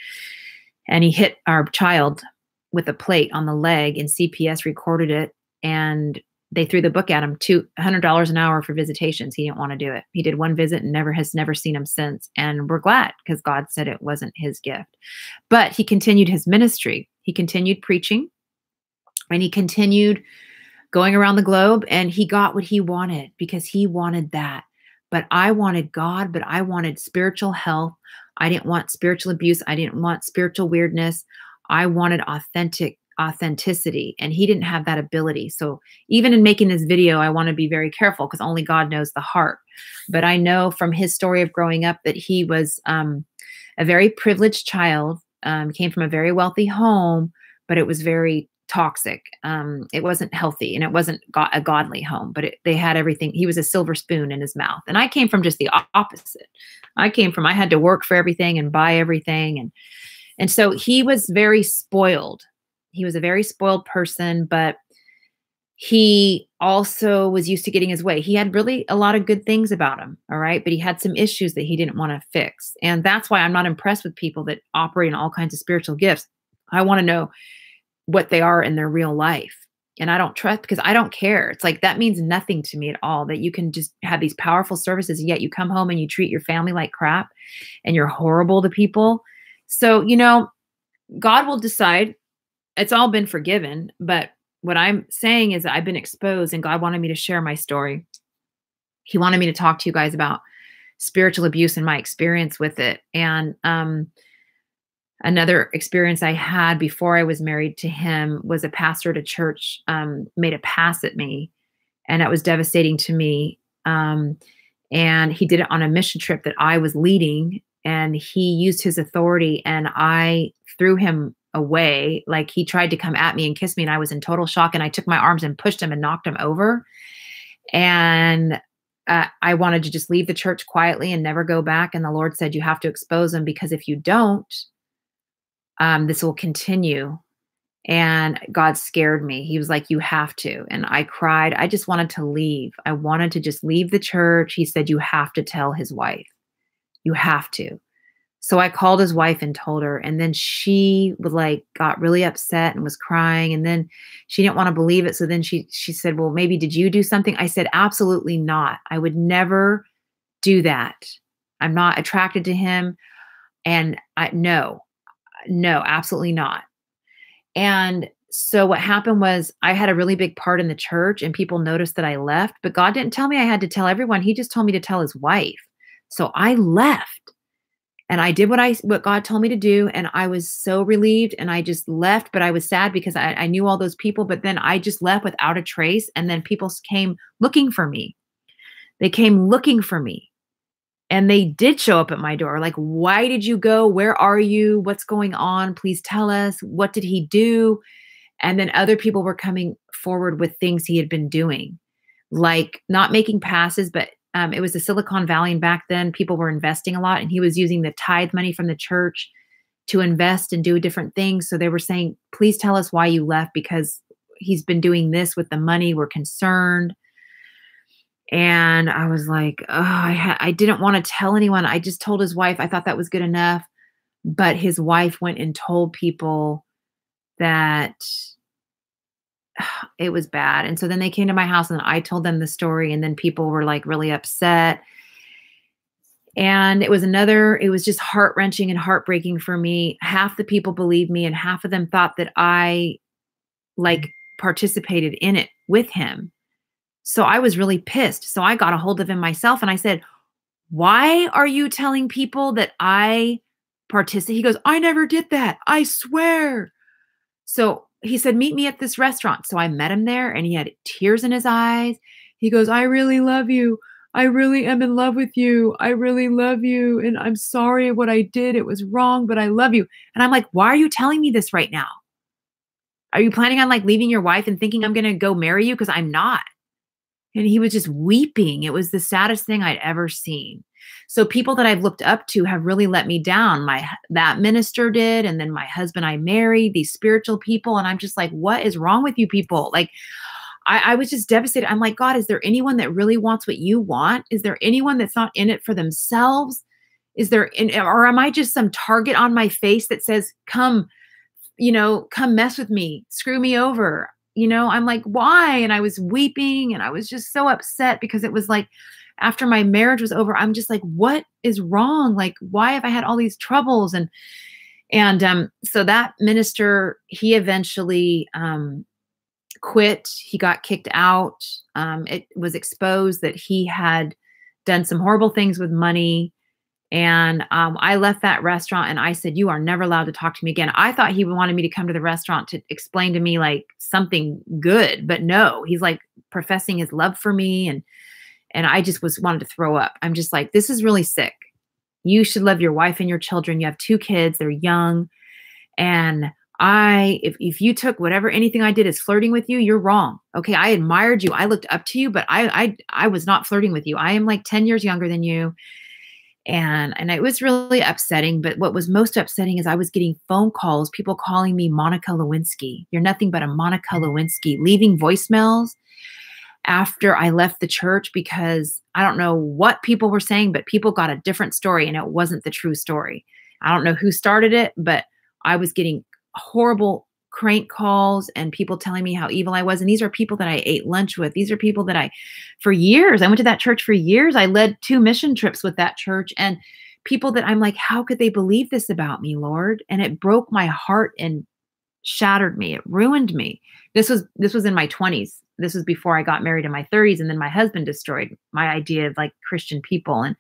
And he hit our child with a plate on the leg, and CPS recorded it, and they threw the book at him, $100 an hour for visitations. He didn't want to do it. He did one visit and has never seen him since. And we're glad, because God said it wasn't his gift. But he continued his ministry. He continued preaching, and he continued going around the globe, and he got what he wanted, because he wanted that. But I wanted God, but I wanted spiritual health. I didn't want spiritual abuse. I didn't want spiritual weirdness. I wanted authenticity, and he didn't have that ability. So even in making this video, I want to be very careful, because only God knows the heart. But I know from his story of growing up that he was a very privileged child, came from a very wealthy home, but it was very toxic. It wasn't healthy, and it wasn't a godly home, but they had everything. He was a silver spoon in his mouth. And I came from just the opposite. I had to work for everything and buy everything. And so he was very spoiled. He was a very spoiled person, but he also was used to getting his way. He had really a lot of good things about him. All right. But he had some issues that he didn't want to fix. And that's why I'm not impressed with people that operate in all kinds of spiritual gifts. I want to know what they are in their real life. And I don't trust, because I don't care. It's like, that means nothing to me at all, that you can just have these powerful services, and yet you come home and you treat your family like crap, and you're horrible to people. So, God will decide. It's all been forgiven. But what I'm saying is, I've been exposed, and God wanted me to share my story. He wanted me to talk to you guys about spiritual abuse and my experience with it. And, another experience I had before I was married to him was a pastor at a church made a pass at me, and that was devastating to me. And he did it on a mission trip that I was leading, and he used his authority, and I threw him away. Like, he tried to come at me and kiss me, and I was in total shock, and I took my arms and pushed him and knocked him over. And I wanted to just leave the church quietly and never go back. And the Lord said, you have to expose them, because if you don't, this will continue. And God scared me. He was like, you have to. And I cried. I just wanted to leave. I wanted to just leave the church. He said, you have to tell his wife. You have to. So I called his wife and told her. And then she was like, got really upset and was crying. And then she didn't want to believe it. So then she said, well, maybe did you do something? I said, absolutely not. I would never do that. I'm not attracted to him. And no, absolutely not. And so what happened was I had a really big part in the church, and people noticed that I left, but God didn't tell me I had to tell everyone. He just told me to tell his wife. So I left and I did what God told me to do. And I was so relieved, and I just left, but I was sad because I knew all those people, but then I just left without a trace. And then people came looking for me. They came looking for me. And they did show up at my door. Like, why did you go? Where are you? What's going on? Please tell us. What did he do? And then other people were coming forward with things he had been doing, like not making passes, but it was the Silicon Valley. And back then people were investing a lot, and he was using the tithe money from the church to invest and do different things. So they were saying, please tell us why you left, because he's been doing this with the money. We're concerned. And I was like, oh, I didn't want to tell anyone. I just told his wife. I thought that was good enough. But his wife went and told people that it was bad. And so then they came to my house, and I told them the story. And then people were like really upset. And it was just heart-wrenching and heartbreaking for me. Half the people believed me, and half of them thought that I like participated in it with him. So I was really pissed. So I got a hold of him myself, and I said, why are you telling people that I participated? He goes, I never did that. I swear. So he said, meet me at this restaurant. So I met him there, and he had tears in his eyes. He goes, I really love you. I really am in love with you. I really love you. And I'm sorry what I did. It was wrong, but I love you. And I'm like, why are you telling me this right now? Are you planning on like leaving your wife and thinking I'm going to go marry you? Because I'm not. And he was just weeping. It was the saddest thing I'd ever seen. So people that I've looked up to have really let me down. That minister did. And then my husband I married, these spiritual people. And I'm just like, what is wrong with you people? Like, I was just devastated. I'm like, God, is there anyone that really wants what you want? Is there anyone that's not in it for themselves? Or am I just some target on my face that says, come mess with me, screw me over? I'm like, why? And I was weeping, and I was just so upset, because it was like, after my marriage was over, I'm just like, what is wrong? Like, why have I had all these troubles? And so that minister, he eventually quit. He got kicked out. It was exposed that he had done some horrible things with money. And I left that restaurant, and I said, you are never allowed to talk to me again. I thought he wanted me to come to the restaurant to explain to me like something good, but no, he's like professing his love for me. And I just wanted to throw up. I'm just like, this is really sick. You should love your wife and your children. You have 2 kids. They're young. And if you took anything I did as flirting with you, you're wrong. Okay. I admired you. I looked up to you, but I was not flirting with you. I am like 10 years younger than you. And it was really upsetting. But what was most upsetting is I was getting phone calls, people calling me Monica Lewinsky. You're nothing but a Monica Lewinsky, leaving voicemails after I left the church, because I don't know what people were saying, but people got a different story, and it wasn't the true story. I don't know who started it, but I was getting horrible crank calls and people telling me how evil I was. And these are people that I ate lunch with. These are people that for years, I went to that church for years. I led 2 mission trips with that church, and people that I'm like, how could they believe this about me, Lord? And it broke my heart and shattered me. It ruined me. This was in my 20s. This was before I got married in my 30s. And then my husband destroyed my idea of like Christian people.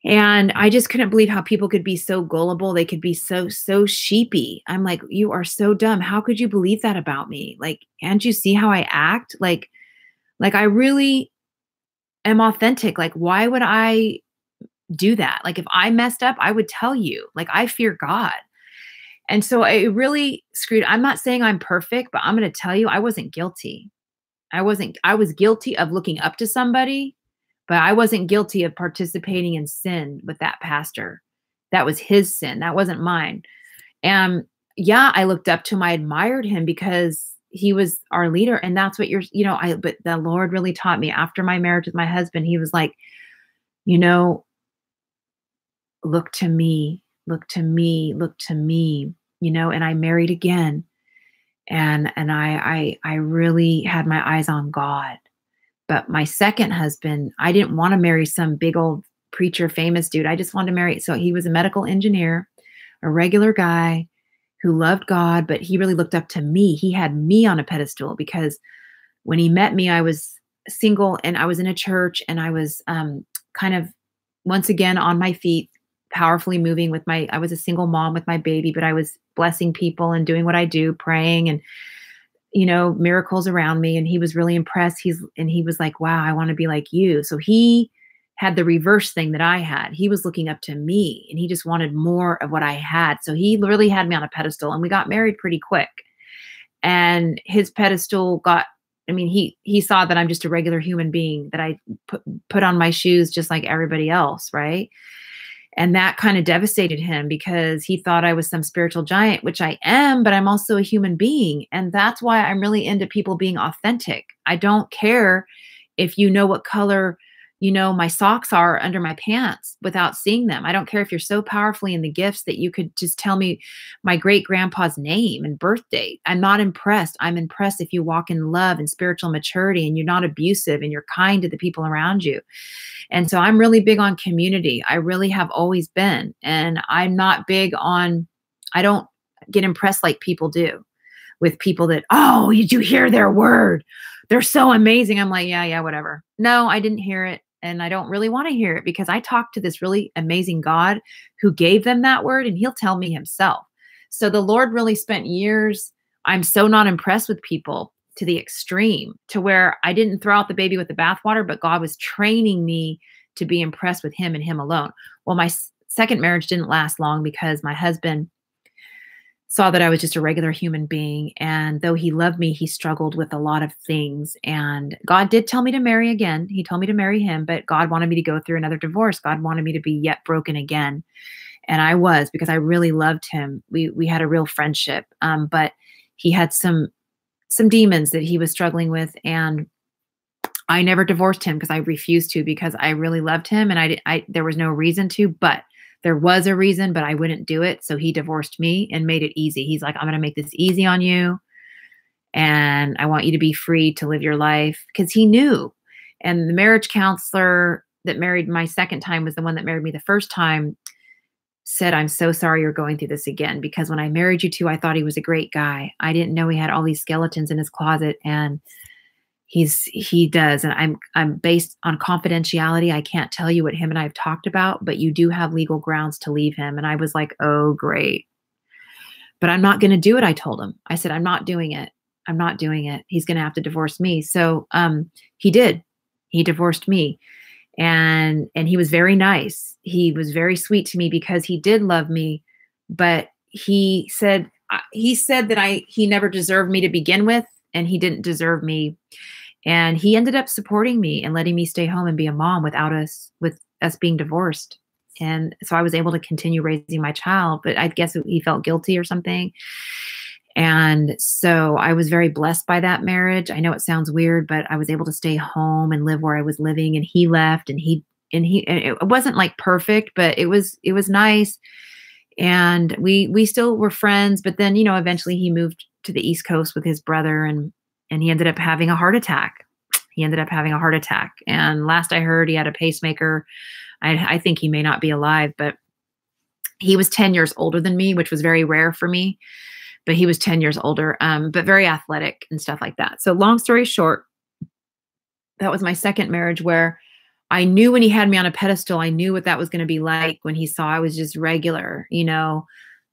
And I just couldn't believe how people could be so gullible. They could be so sheepy. I'm like, you are so dumb. How could you believe that about me? Like, can't you see how I act? Like I really am authentic. Like, why would I do that? Like, if I messed up, I would tell you. Like, I fear God. And so it really screwed. I'm not saying I'm perfect, but I'm going to tell you, I wasn't guilty. I was guilty of looking up to somebody, but I wasn't guilty of participating in sin with that pastor. That was his sin. That wasn't mine. And yeah, I looked up to him. I admired him because he was our leader. And that's what but the Lord really taught me after my marriage with my husband. He was like, you know, look to me, look to me, look to me, and I married again. And I really had my eyes on God. But my second husband, I didn't want to marry some big old preacher, famous dude. I just wanted to marry. So he was a medical engineer, a regular guy who loved God, but he really looked up to me. He had me on a pedestal because when he met me, I was single and I was in a church and I was kind of once again on my feet, powerfully moving I was a single mom with my baby, but I was blessing people and doing what I do, praying and, miracles around me. And he was really impressed. He was like, wow, I want to be like you. So he had the reverse thing that I had. He was looking up to me and he just wanted more of what I had. So he really had me on a pedestal and we got married pretty quick. And his pedestal he saw that I'm just a regular human being, that I put on my shoes just like everybody else. Right. And that kind of devastated him because he thought I was some spiritual giant, which I am, but I'm also a human being. And that's why I'm really into people being authentic. I don't care if you know what color, my socks are under my pants without seeing them. I don't care if you're so powerfully in the gifts that you could just tell me my great grandpa's name and birth date. I'm not impressed. I'm impressed if you walk in love and spiritual maturity and you're not abusive and you're kind to the people around you. And so I'm really big on community. I really have always been. And I'm not big on, I don't get impressed like people do with people that, oh, did you hear their word? They're so amazing. I'm like, yeah, whatever. No, I didn't hear it. And I don't really want to hear it because I talked to this really amazing God who gave them that word and he'll tell me himself. So the Lord really spent years. I'm so not impressed with people to the extreme to where I didn't throw out the baby with the bathwater, but God was training me to be impressed with him and him alone. Well, my second marriage didn't last long because my husband saw that I was just a regular human being. And though he loved me, he struggled with a lot of things. And God did tell me to marry again. He told me to marry him, but God wanted me to go through another divorce. God wanted me to be yet broken again. And I was, because I really loved him. We had a real friendship. But he had some demons that he was struggling with. And I never divorced him because I refused to, because I really loved him. And there was no reason to, but there was a reason, but I wouldn't do it. So he divorced me and made it easy. He's like, I'm going to make this easy on you. And I want you to be free to live your life, because he knew. And the marriage counselor that married my second time was the one that married me the first time, said, I'm so sorry you're going through this again, because when I married you to, I thought he was a great guy. I didn't know he had all these skeletons in his closet, and he does. And I'm based on confidentiality. I can't tell you what him and I have talked about, but you do have legal grounds to leave him. And I was like, oh, great. But I'm not going to do it. I told him. I said, I'm not doing it. I'm not doing it. He's going to have to divorce me. So he did. He divorced me. And he was very nice. He was very sweet to me because he did love me, but he said that he never deserved me to begin with, and he didn't deserve me. And he ended up supporting me and letting me stay home and be a mom with us being divorced. And so I was able to continue raising my child, but I guess he felt guilty or something. And so I was very blessed by that marriage. I know it sounds weird, but I was able to stay home and live where I was living, and he left, and it wasn't like perfect, but it was nice. And we still were friends, but then, eventually he moved to the East Coast with his brother, and he ended up having a heart attack. And last I heard, he had a pacemaker. I think he may not be alive, but he was 10 years older than me, which was very rare for me. But he was 10 years older, but very athletic and stuff like that. So long story short, that was my second marriage, where I knew when he had me on a pedestal, I knew what that was going to be like when he saw I was just regular,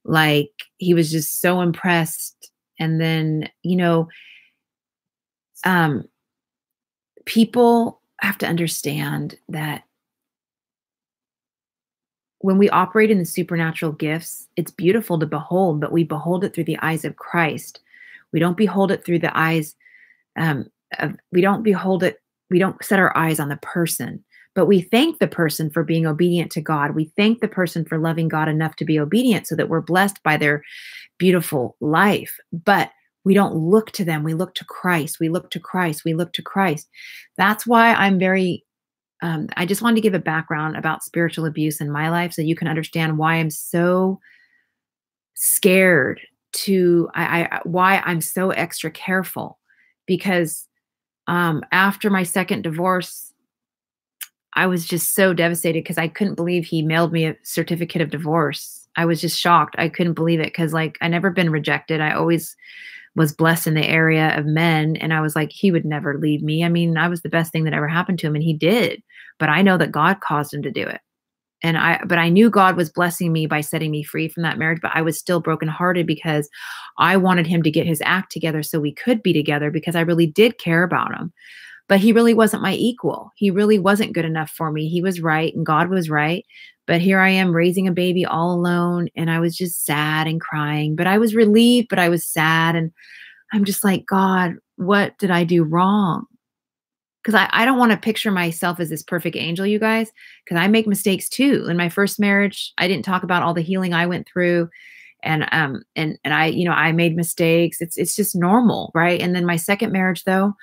like he was just so impressed. And then, people have to understand that when we operate in the supernatural gifts, it's beautiful to behold, but we behold it through the eyes of Christ. We don't behold it through the eyes we don't behold it, we don't set our eyes on the person, but we thank the person for being obedient to God. We thank the person for loving God enough to be obedient so that we're blessed by their beautiful life. But we don't look to them. We look to Christ. We look to Christ. We look to Christ. That's why I'm very, I just wanted to give a background about spiritual abuse in my life so you can understand why I'm so scared to, why I'm so extra careful. Because after my second divorce, I was just so devastated because I couldn't believe he mailed me a certificate of divorce. I was just shocked. I couldn't believe it because, like, I never been rejected. I always was blessed in the area of men. And I was like, he would never leave me. I mean, I was the best thing that ever happened to him, and he did. But I know that God caused him to do it. But I knew God was blessing me by setting me free from that marriage, but I was still brokenhearted because I wanted him to get his act together so we could be together because I really did care about him. But he really wasn't my equal. He really wasn't good enough for me. He was right and God was right. But here I am raising a baby all alone, and I was just sad and crying. But I was relieved, but I was sad. And I'm just like, God, what did I do wrong? Because I don't want to picture myself as this perfect angel, you guys, because I make mistakes too. In my first marriage, I didn't talk about all the healing I went through. And I, I made mistakes. It's just normal, right? And then my second marriage, though,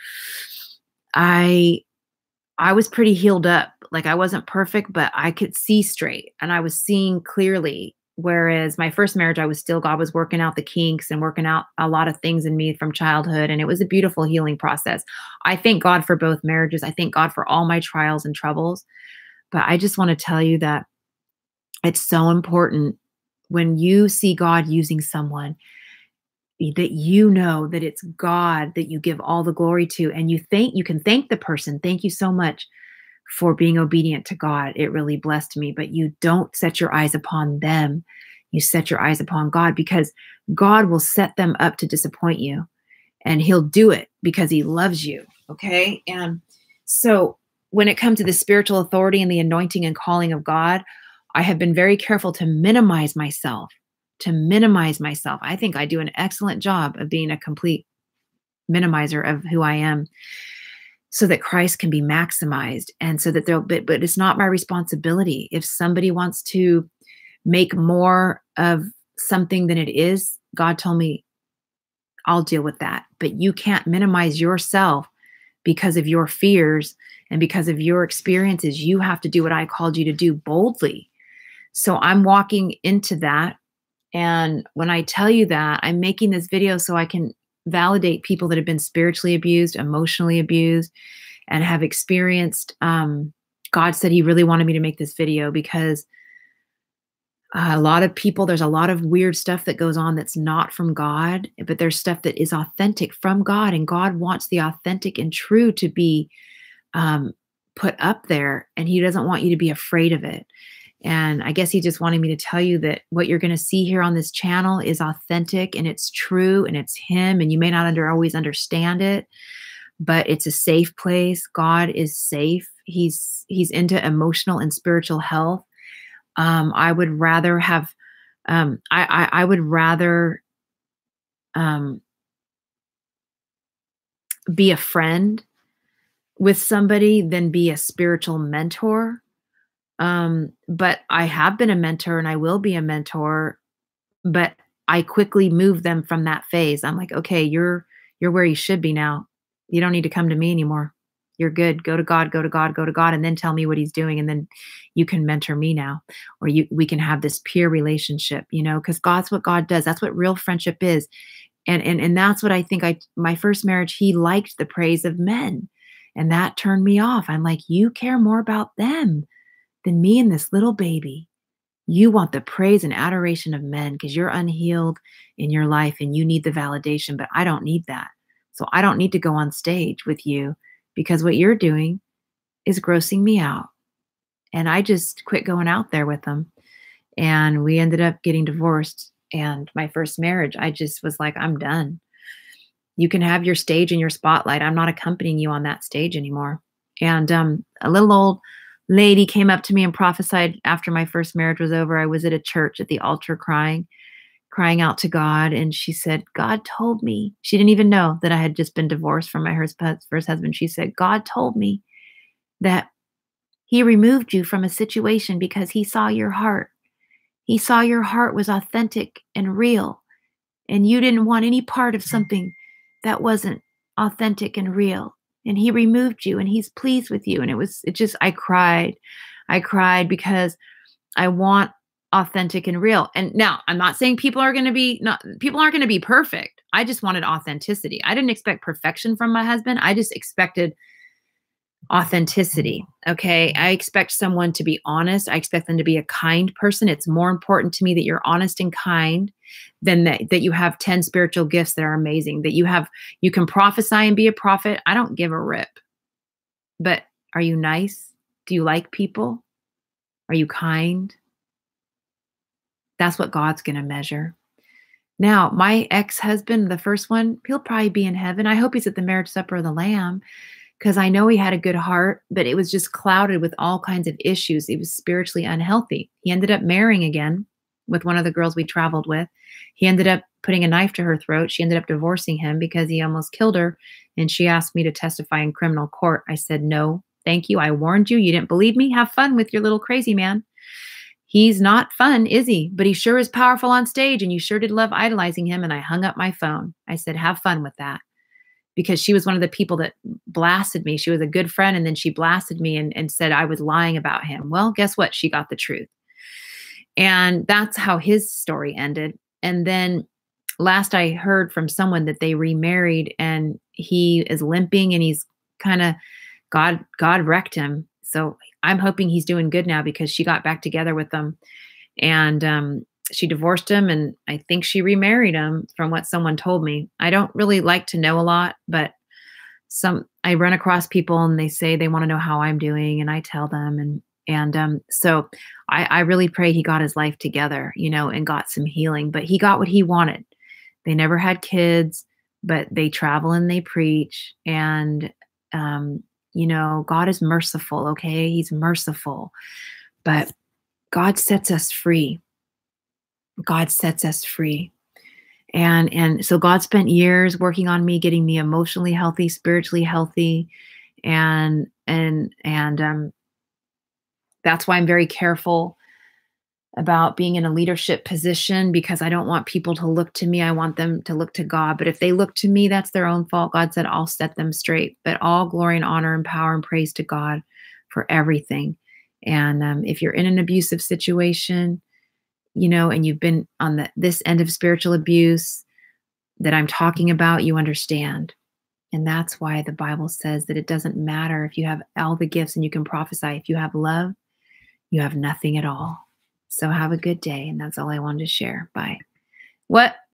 I was pretty healed up. Like, I wasn't perfect, but I could see straight and I was seeing clearly. Whereas my first marriage, God was working out the kinks and working out a lot of things in me from childhood. And it was a beautiful healing process. I thank God for both marriages. I thank God for all my trials and troubles. But I just want to tell you that it's so important when you see God using someone that you know that it's God that you give all the glory to, and you can thank the person. Thank you so much for being obedient to God. It really blessed me. But you don't set your eyes upon them. You set your eyes upon God, because God will set them up to disappoint you, and he'll do it because he loves you. Okay. And so when it comes to the spiritual authority and the anointing and calling of God, I have been very careful to minimize myself. I think I do an excellent job of being a complete minimizer of who I am, so that Christ can be maximized. And so that but it's not my responsibility. If somebody wants to make more of something than it is, God told me, I'll deal with that. But you can't minimize yourself because of your fears and because of your experiences. You have to do what I called you to do boldly. So I'm walking into that. And when I tell you that, I'm making this video so I can validate people that have been spiritually abused, emotionally abused, and have experienced, God said he really wanted me to make this video because a lot of people, there's a lot of weird stuff that goes on that's not from God, but there's stuff that is authentic from God, and God wants the authentic and true to be put up there, and he doesn't want you to be afraid of it. And I guess he just wanted me to tell you that what you're going to see here on this channel is authentic and it's true and it's him. And you may not always understand it, but it's a safe place. God is safe. He's into emotional and spiritual health. I would rather have, I would rather be a friend with somebody than be a spiritual mentor. But I have been a mentor and I will be a mentor, but I quickly move them from that phase. I'm like, okay, you're where you should be now. You don't need to come to me anymore. You're good. Go to God, go to God, go to God, and then tell me what he's doing. And then you can mentor me now, or we can have this peer relationship, because that's what God does. That's what real friendship is. And that's what I think my first marriage, he liked the praise of men, and that turned me off. I'm like, you care more about them than me and this little baby. You want the praise and adoration of men because you're unhealed in your life and you need the validation, but I don't need that. So I don't need to go on stage with you because what you're doing is grossing me out. And I just quit going out there with them. And we ended up getting divorced. And my first marriage, I just was like, I'm done. You can have your stage and your spotlight. I'm not accompanying you on that stage anymore. And a little old lady came up to me and prophesied after my first marriage was over. I was at a church at the altar crying. crying out to God. And she said, God told me. She didn't even know that I had just been divorced from my first husband. She said, God told me that he removed you from a situation because he saw your heart. He saw your heart was authentic and real, and you didn't want any part of something that wasn't authentic and real. And he removed you, and he's pleased with you. And I cried. I cried because I want authentic and real. And now I'm not saying people aren't going to be perfect. I just wanted authenticity. I didn't expect perfection from my husband. I just expected authenticity. Okay. I expect someone to be honest. I expect them to be a kind person. It's more important to me that you're honest and kind than that you have 10 spiritual gifts that are amazing, that you can prophesy and be a prophet. I don't give a rip. But are you nice? Do you like people? Are you kind? That's what God's going to measure. Now, my ex-husband, the first one, he'll probably be in heaven. I hope he's at the marriage supper of the Lamb, because I know he had a good heart, but it was just clouded with all kinds of issues. He was spiritually unhealthy. He ended up marrying again with one of the girls we traveled with. He ended up putting a knife to her throat. She ended up divorcing him because he almost killed her. And she asked me to testify in criminal court. I said, no, thank you. I warned you. You didn't believe me. Have fun with your little crazy man. He's not fun, is he? But he sure is powerful on stage, and you sure did love idolizing him. And I hung up my phone. I said, have fun with that. Because she was one of the people that blasted me. She was a good friend, and then she blasted me and said I was lying about him. Well, guess what? She got the truth. And that's how his story ended. And then last I heard from someone that they remarried, and he is limping, and he's kind of, God wrecked him. So I'm hoping he's doing good now, because she got back together with him, and she divorced him, and I think she remarried him from what someone told me. I don't really like to know a lot, but I run across people and they say they want to know how I'm doing, and I tell them. So I really pray he got his life together, and got some healing, but he got what he wanted. They never had kids, but they travel and they preach. And, God is merciful. Okay. He's merciful, but God sets us free. God sets us free. And so God spent years working on me, getting me emotionally healthy, spiritually healthy. And that's why I'm very careful about being in a leadership position, because I don't want people to look to me. I want them to look to God. But if they look to me, that's their own fault. God said, I'll set them straight. But all glory and honor and power and praise to God for everything. And if you're in an abusive situation, and you've been on this end of spiritual abuse that I'm talking about, you understand. And that's why the Bible says that it doesn't matter if you have all the gifts and you can prophesy. If you have love, you have nothing at all. So have a good day. And that's all I wanted to share. Bye. What?